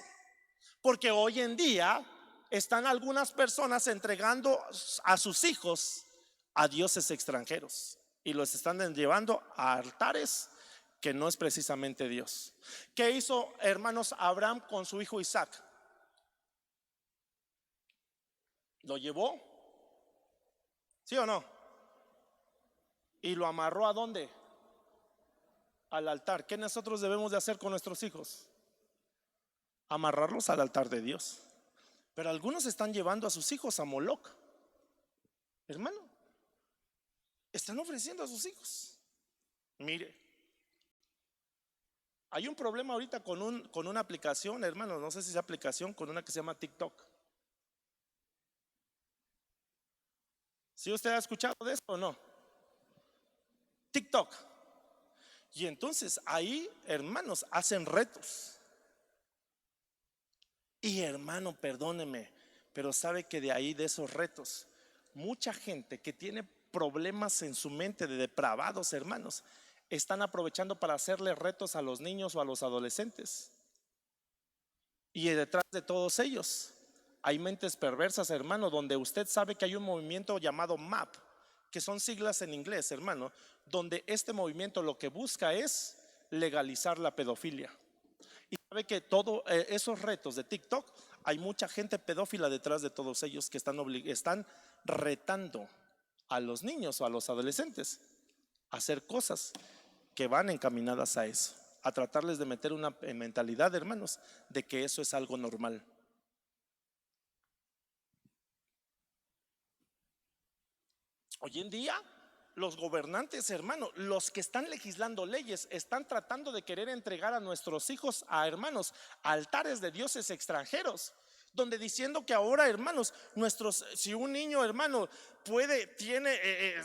Porque hoy en día están algunas personas entregando a sus hijos a dioses extranjeros y los están llevando a altares que no es precisamente Dios. ¿Qué hizo, hermanos, Abraham con su hijo Isaac? ¿Lo llevó? ¿Sí o no? ¿Y lo amarró a dónde? Al altar. ¿Qué nosotros debemos de hacer con nuestros hijos? Amarrarlos al altar de Dios. Pero algunos están llevando a sus hijos a Moloch. Hermano, están ofreciendo a sus hijos. Mire, hay un problema ahorita con una aplicación, hermano. No sé si es aplicación, con una que se llama TikTok. ¿Sí usted ha escuchado de eso o no? TikTok. Y entonces ahí, hermanos, hacen retos. Y hermano, perdóneme, pero sabe que de ahí, de esos retos, mucha gente que tiene problemas en su mente de depravados, hermanos, están aprovechando para hacerle retos a los niños o a los adolescentes. Y detrás de todos ellos hay mentes perversas, hermano, donde usted sabe que hay un movimiento llamado MAP, que son siglas en inglés, hermano, donde este movimiento lo que busca es legalizar la pedofilia. Y sabe que todos esos retos de TikTok, hay mucha gente pedófila detrás de todos ellos que están retando a los niños o a los adolescentes a hacer cosas que van encaminadas a eso, a tratarles de meter una mentalidad, hermanos, de que eso es algo normal. Hoy en día los gobernantes, hermanos, los que están legislando leyes, están tratando de querer entregar a nuestros hijos, a hermanos, a altares de dioses extranjeros, donde diciendo que ahora, hermanos, si un niño, hermano,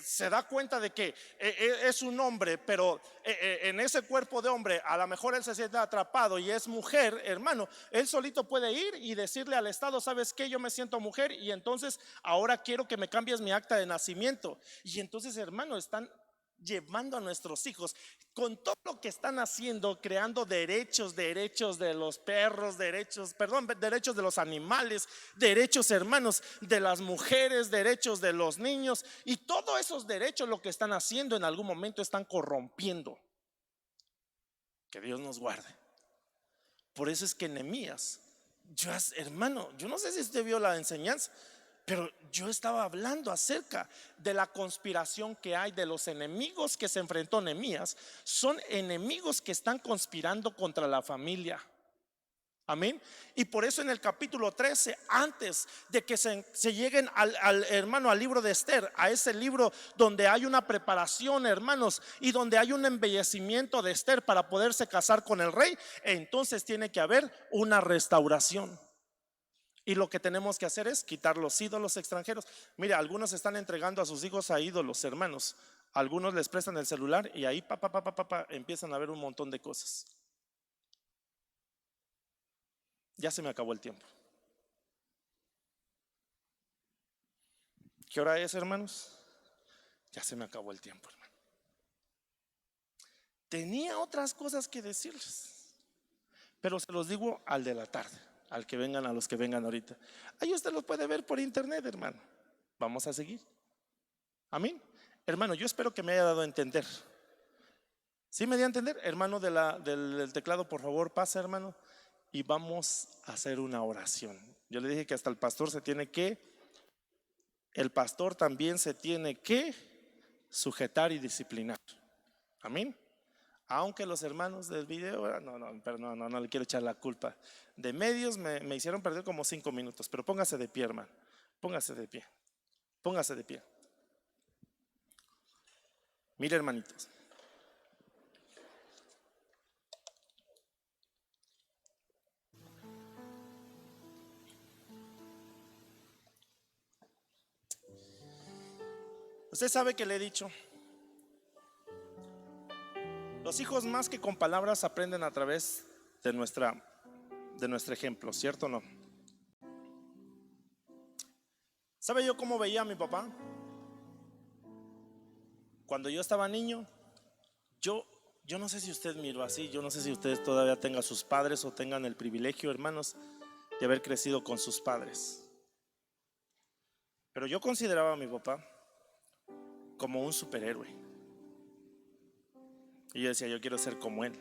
se da cuenta de que es un hombre, pero en ese cuerpo de hombre a lo mejor él se siente atrapado y es mujer, hermano, él solito puede ir y decirle al Estado, ¿sabes qué? Yo me siento mujer y entonces ahora quiero que me cambies mi acta de nacimiento. Y entonces, hermano, están llevando a nuestros hijos con todo lo que están haciendo, creando derechos de los perros, derechos de los animales, derechos, hermanos, de las mujeres, derechos de los niños. Y todos esos derechos, lo que están haciendo, en algún momento están corrompiendo. Que Dios nos guarde. Por eso es que Nehemías, hermano, yo no sé si usted vio la enseñanza, pero yo estaba hablando acerca de la conspiración que hay, de los enemigos que se enfrentó Nehemías. Son enemigos que están conspirando contra la familia. Amén. Y por eso en el capítulo 13, antes de que se lleguen hermano, al libro de Esther, a ese libro donde hay una preparación, hermanos, y donde hay un embellecimiento de Esther para poderse casar con el rey, entonces tiene que haber una restauración. Y lo que tenemos que hacer es quitar los ídolos extranjeros. Mira, algunos están entregando a sus hijos a ídolos, hermanos. Algunos les prestan el celular y ahí empiezan a ver un montón de cosas. Ya se me acabó el tiempo. ¿Qué hora es, hermanos? Ya se me acabó el tiempo, hermano. Tenía otras cosas que decirles, pero se los digo al de la tarde, a los que vengan ahorita. Ahí usted lo puede ver por internet, hermano. Vamos a seguir. Amén. Hermano, yo espero que me haya dado a entender. ¿Sí me dio a entender? Hermano del teclado, por favor, pasa, hermano. Y vamos a hacer una oración. Yo le dije que hasta el pastor también se tiene que sujetar y disciplinar. Amén. Aunque los hermanos del video, no le quiero echar la culpa. De medios me hicieron perder como 5 minutos, pero póngase de pie, hermano. Póngase de pie. Póngase de pie. Mire, hermanitos, usted sabe que le he dicho, los hijos más que con palabras aprenden a través de nuestro ejemplo, ¿cierto o no? ¿Sabe yo cómo veía a mi papá? Cuando yo estaba niño, yo no sé si usted miró así, yo no sé si ustedes todavía tengan sus padres o tengan el privilegio, hermanos, de haber crecido con sus padres. Pero yo consideraba a mi papá como un superhéroe. Y yo decía, yo quiero ser como él.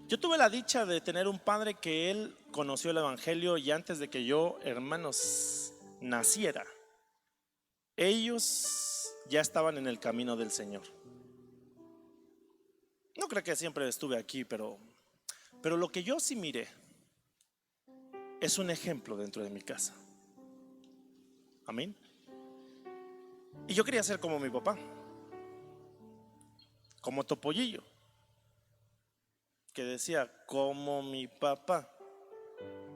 Yo tuve la dicha de tener un padre que él conoció el evangelio y antes de que yo, hermanos, naciera, ellos ya estaban en el camino del Señor. No creo que siempre estuve aquí, pero lo que yo sí miré es un ejemplo dentro de mi casa. Amén. Y yo quería ser como mi papá, como Topollillo, que decía, como mi papá,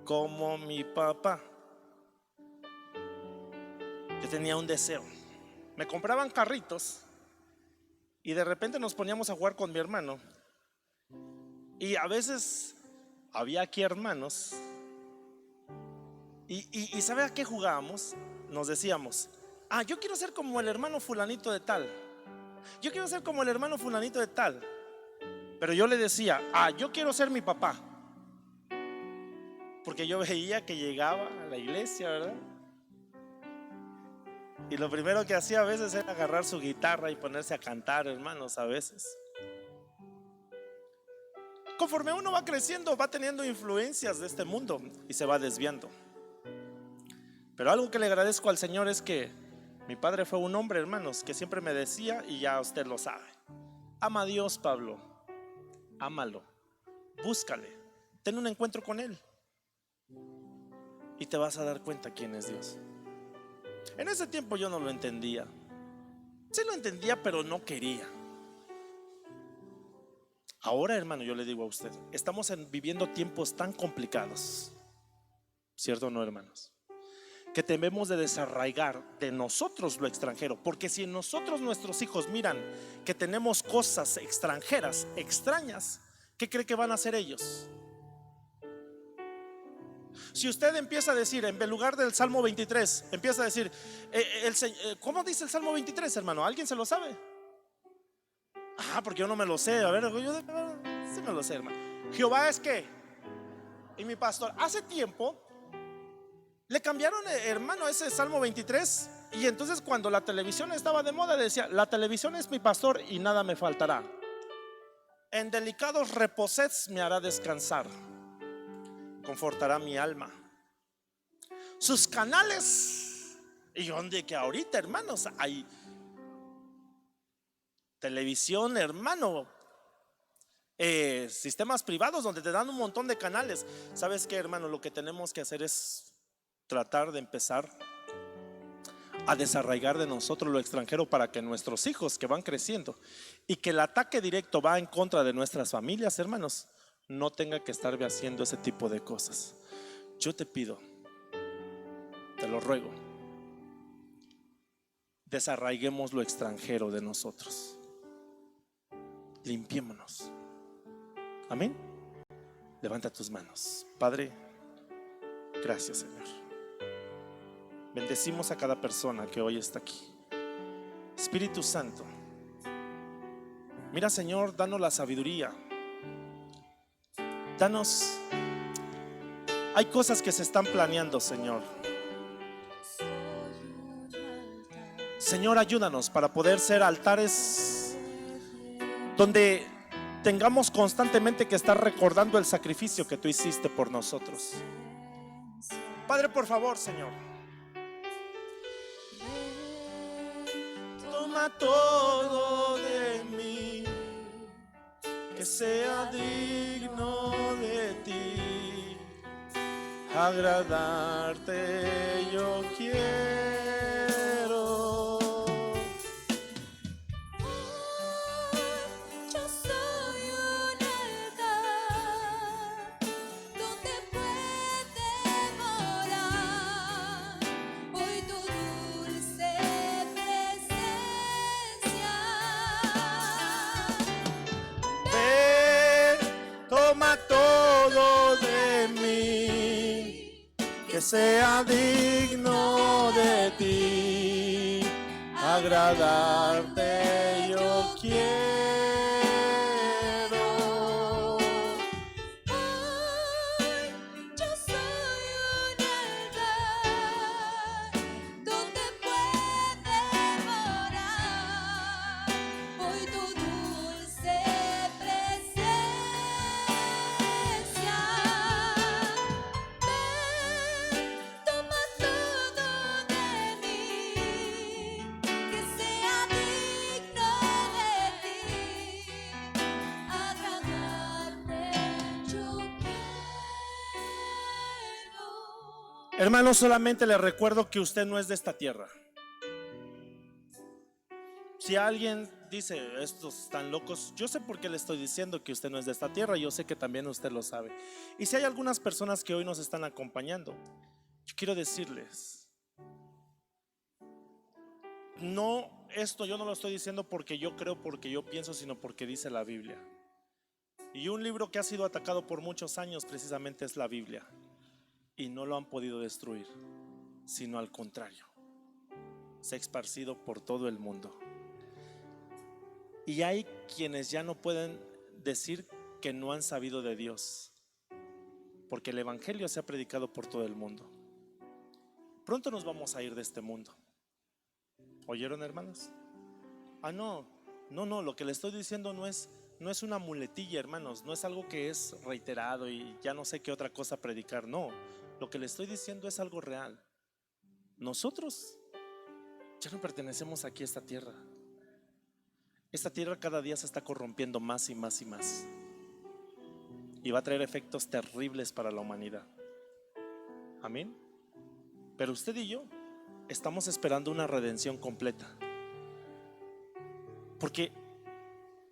como mi papá. Yo tenía un deseo. Me compraban carritos y de repente nos poníamos a jugar con mi hermano. Y a veces había aquí hermanos. Y ¿sabe a qué jugábamos? Nos decíamos, yo quiero ser como el hermano fulanito de tal. Yo quiero ser como el hermano fulanito de tal. Pero yo le decía, yo quiero ser mi papá. Porque yo veía que llegaba a la iglesia, ¿verdad? Y lo primero que hacía a veces era agarrar su guitarra y ponerse a cantar, hermanos, a veces. Conforme uno va creciendo, va teniendo influencias de este mundo y se va desviando. Pero algo que le agradezco al Señor es que mi padre fue un hombre, hermanos, que siempre me decía, y ya usted lo sabe: ama a Dios, Pablo, ámalo, búscale, ten un encuentro con Él y te vas a dar cuenta quién es Dios. En ese tiempo yo no lo entendía. Sí lo entendía, pero no quería. Ahora, hermano, yo le digo a usted, estamos viviendo tiempos tan complicados, ¿cierto o no, hermanos? Que debemos de desarraigar de nosotros lo extranjero. Porque si en nosotros nuestros hijos miran que tenemos cosas extranjeras, extrañas, ¿qué cree que van a hacer ellos? Si usted empieza a decir, en lugar del Salmo 23, empieza a decir, ¿cómo dice el Salmo 23, hermano? ¿Alguien se lo sabe? Porque yo no me lo sé. A ver, yo sí me lo sé, hermano. Jehová es que, y mi pastor. Hace tiempo le cambiaron, hermano, ese Salmo 23. Y entonces cuando la televisión estaba de moda decía, la televisión es mi pastor y nada me faltará. En delicados reposets me hará descansar, confortará mi alma. Sus canales, y donde que ahorita, hermanos, hay televisión, hermano, sistemas privados donde te dan un montón de canales. ¿Sabes qué, hermano? Lo que tenemos que hacer es tratar de empezar a desarraigar de nosotros lo extranjero para que nuestros hijos que van creciendo y que el ataque directo va en contra de nuestras familias, hermanos, no tenga que estar haciendo ese tipo de cosas. Yo te pido, te lo ruego, desarraiguemos lo extranjero de nosotros, limpiémonos. Amén. Levanta tus manos. Padre, gracias, Señor. Bendecimos a cada persona que hoy está aquí. Espíritu Santo, mira, Señor, danos la sabiduría. Danos. Hay cosas que se están planeando, Señor. Señor, ayúdanos para poder ser altares donde tengamos constantemente que estar recordando el sacrificio que tú hiciste por nosotros. Padre, por favor, Señor, toma todo de mí, que sea digno de ti, agradarte yo quiero. sea digno de ti, agradarte yo quiero. Hermano, solamente le recuerdo que usted no es de esta tierra. Si alguien dice, estos están locos, yo sé por qué le estoy diciendo que usted no es de esta tierra. Yo sé que también usted lo sabe. Y si hay algunas personas que hoy nos están acompañando, yo quiero decirles, no, esto yo no lo estoy diciendo porque yo creo, porque yo pienso, sino porque dice la Biblia. Y un libro que ha sido atacado por muchos años precisamente es la Biblia. Y no lo han podido destruir, sino al contrario, se ha esparcido por todo el mundo. Y hay quienes ya no pueden decir que no han sabido de Dios, porque el evangelio se ha predicado por todo el mundo. Pronto nos vamos a ir de este mundo. ¿Oyeron, hermanos? No, lo que le estoy diciendo no es una muletilla, hermanos. No es algo que es reiterado y ya no sé qué otra cosa predicar. No, lo que le estoy diciendo es algo real. Nosotros ya no pertenecemos aquí a esta tierra. Esta tierra cada día se está corrompiendo más y más y más, y va a traer efectos terribles para la humanidad. Amén. Pero usted y yo estamos esperando una redención completa, porque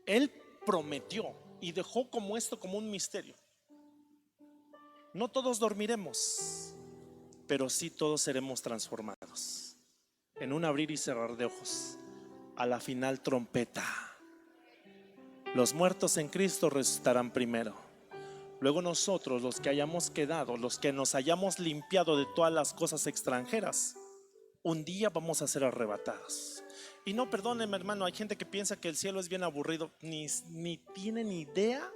Él prometió y dejó como esto como un misterio. No todos dormiremos, pero sí todos seremos transformados en un abrir y cerrar de ojos. A la final trompeta, los muertos en Cristo resucitarán primero. Luego nosotros, los que hayamos quedado, los que nos hayamos limpiado de todas las cosas extranjeras, un día vamos a ser arrebatados. Y no, perdónenme, hermano, hay gente que piensa que el cielo es bien aburrido, ni tienen idea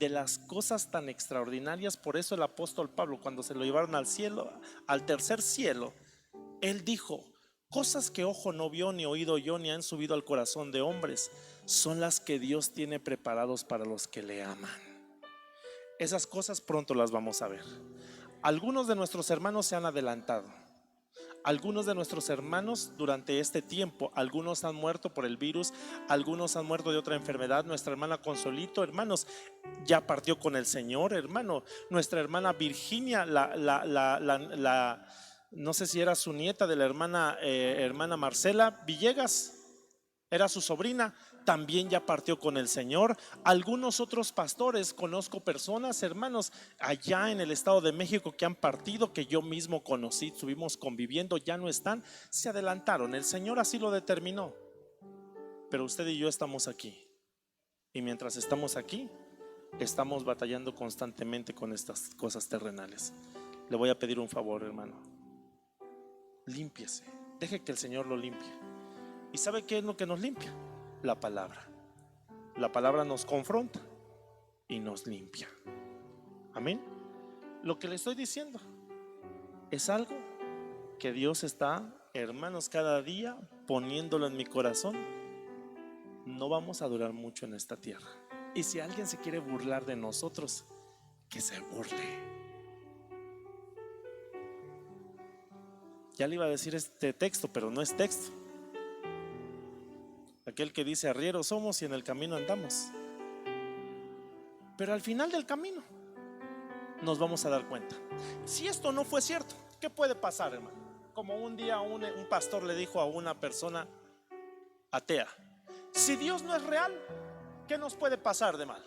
de las cosas tan extraordinarias. Por eso el apóstol Pablo, cuando se lo llevaron al cielo, al tercer cielo, él dijo: cosas que ojo no vio, ni oído oyó, ni han subido al corazón de hombres, son las que Dios tiene preparados para los que le aman. Esas cosas pronto las vamos a ver. Algunos de nuestros hermanos se han adelantado. Algunos de nuestros hermanos durante este tiempo, algunos han muerto por el virus, algunos han muerto de otra enfermedad. Nuestra hermana Consolito, hermanos, ya partió con el Señor, hermano. Nuestra hermana Virginia, no sé si era su nieta de la hermana Marcela Villegas, era su sobrina, también ya partió con el Señor. Algunos otros pastores, conozco personas, hermanos, allá en el Estado de México que han partido, que yo mismo conocí, estuvimos conviviendo, ya no están, se adelantaron, el Señor así lo determinó. Pero usted y yo estamos aquí, y mientras estamos aquí, estamos batallando constantemente con estas cosas terrenales. Le voy a pedir un favor, hermano: límpiese, deje que el Señor lo limpie. ¿Y sabe qué es lo que nos limpia? La palabra. La palabra nos confronta y nos limpia. Amén. Lo que le estoy diciendo es algo que Dios está, hermanos, cada día poniéndolo en mi corazón. No vamos a durar mucho en esta tierra. Y si alguien se quiere burlar de nosotros, que se burle. Ya le iba a decir este texto, pero no es texto. Aquel que dice: arrieros somos y en el camino andamos. Pero al final del camino nos vamos a dar cuenta. Si esto no fue cierto, ¿qué puede pasar, hermano? Como un día un pastor le dijo a una persona atea: si Dios no es real, ¿qué nos puede pasar de mal?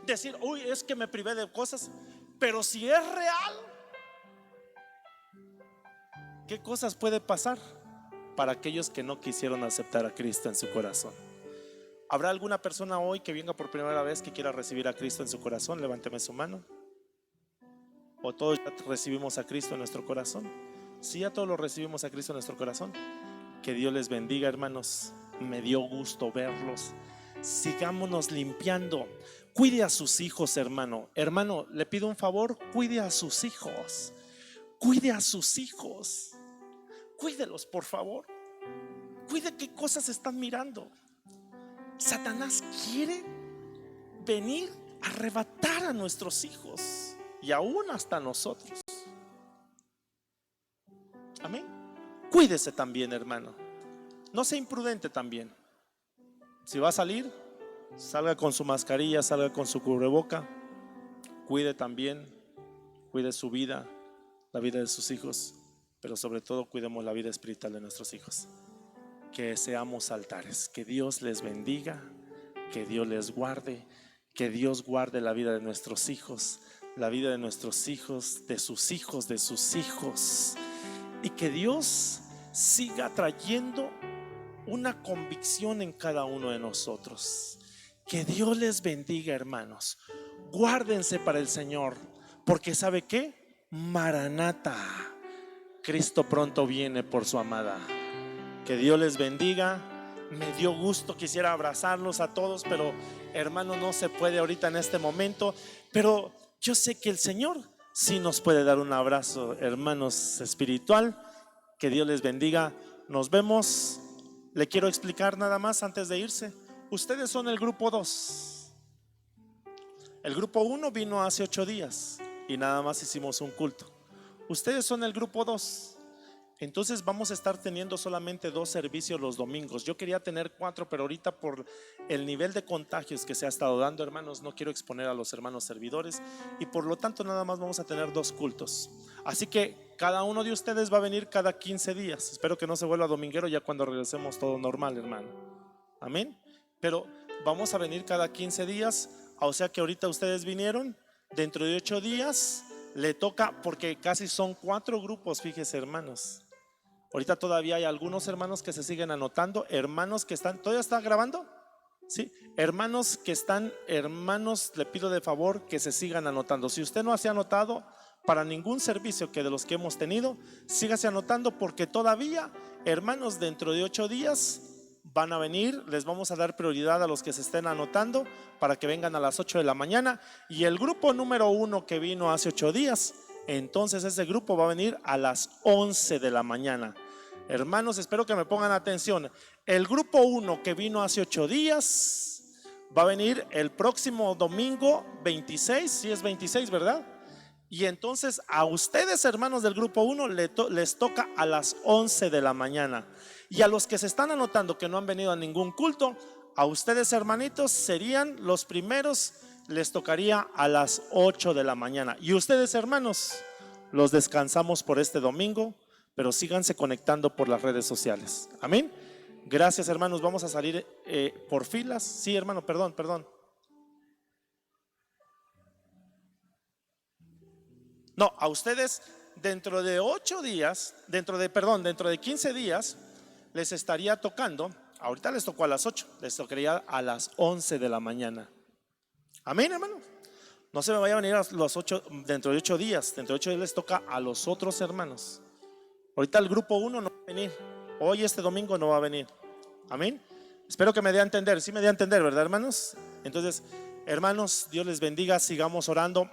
Decir: uy, es que me privé de cosas. Pero si es real, ¿qué cosas puede pasar para aquellos que no quisieron aceptar a Cristo en su corazón? ¿Habrá alguna persona hoy que venga por primera vez que quiera recibir a Cristo en su corazón? Levánteme su mano. ¿O todos ya recibimos a Cristo en nuestro corazón? Sí, ya todos lo recibimos a Cristo en nuestro corazón. Que Dios les bendiga, hermanos. Me dio gusto verlos. Sigámonos limpiando. Cuide a sus hijos, hermano. Hermano, le pido un favor, cuide a sus hijos. Cuide a sus hijos. Cuídelos, por favor. Cuide qué cosas están mirando. Satanás quiere venir a arrebatar a nuestros hijos y aún hasta nosotros. Amén. Cuídese también, hermano. No sea imprudente también. Si va a salir, salga con su mascarilla, salga con su cubreboca. Cuide también, cuide su vida, la vida de sus hijos, pero sobre todo cuidemos la vida espiritual de nuestros hijos. Que seamos altares. Que Dios les bendiga, que Dios les guarde, que Dios guarde la vida de nuestros hijos, la vida de nuestros hijos, de sus hijos, de sus hijos, y que Dios siga trayendo una convicción en cada uno de nosotros. Que Dios les bendiga, hermanos. Guárdense para el Señor, porque ¿sabe qué? Maranata, Cristo pronto viene por su amada. Que Dios les bendiga. Me dio gusto, quisiera abrazarlos a todos, pero hermano, no se puede ahorita en este momento. Pero yo sé que el Señor sí nos puede dar un abrazo, hermanos, espiritual. Que Dios les bendiga. Nos vemos. Le quiero explicar nada más antes de irse. Ustedes son el grupo 2. El grupo 1 vino hace 8 días y nada más hicimos un culto. Ustedes son el grupo 2. Entonces vamos a estar teniendo solamente 2 servicios los domingos. Yo quería tener 4, pero ahorita por el nivel de contagios que se ha estado dando, hermanos, no quiero exponer a los hermanos servidores, y por lo tanto nada más vamos a tener 2 cultos. Así que cada uno de ustedes va a venir cada 15 días. Espero que no se vuelva dominguero ya cuando regresemos todo normal, hermano. Amén. Pero vamos a venir cada 15 días. O sea que ahorita ustedes vinieron. Dentro de 8 días le toca, porque casi son 4 grupos, fíjese, hermanos. Ahorita todavía hay algunos hermanos que se siguen anotando. Hermanos que están, ¿todavía está grabando? Sí, hermanos que están, hermanos, le pido de favor que se sigan anotando. Si usted no se ha anotado para ningún servicio que de los que hemos tenido, sígase anotando, porque todavía, hermanos, dentro de 8 días van a venir. Les vamos a dar prioridad a los que se estén anotando para que vengan a las 8 de la mañana. Y el grupo número 1 que vino hace 8 días, entonces ese grupo va a venir a las 11 de la mañana. Hermanos, espero que me pongan atención. El grupo 1 que vino hace 8 días va a venir el próximo domingo 26, si es 26, ¿verdad? Y entonces a ustedes, hermanos del grupo 1, les toca a las 11 de la mañana. Y a los que se están anotando que no han venido a ningún culto, a ustedes, hermanitos, serían los primeros, les tocaría a las 8 de la mañana. Y ustedes, hermanos, los descansamos por este domingo, pero síganse conectando por las redes sociales. Amén. Gracias, hermanos. Vamos a salir por filas. Sí, hermano, perdón. No, a ustedes dentro de 8 días, dentro de 15 días, les estaría tocando. Ahorita les tocó a las 8, les tocaría a las 11 de la mañana. Amén, hermano. No se me vaya a venir a los 8, dentro de 8 días. Dentro de 8 días les toca a los otros hermanos. Ahorita el grupo 1 no va a venir. Hoy este domingo no va a venir. Amén. Espero que me dé a entender. Sí me dé a entender, ¿verdad, hermanos? Entonces, hermanos, Dios les bendiga. Sigamos orando.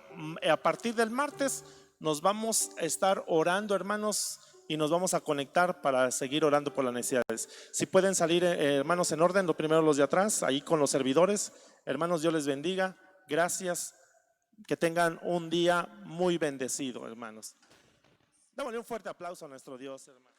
A partir del martes nos vamos a estar orando, hermanos, y nos vamos a conectar para seguir orando por las necesidades. Si pueden salir, hermanos, en orden. Lo primero los de atrás, ahí con los servidores. Hermanos, Dios les bendiga. Gracias. Que tengan un día muy bendecido, hermanos. Démosle un fuerte aplauso a nuestro Dios, hermano.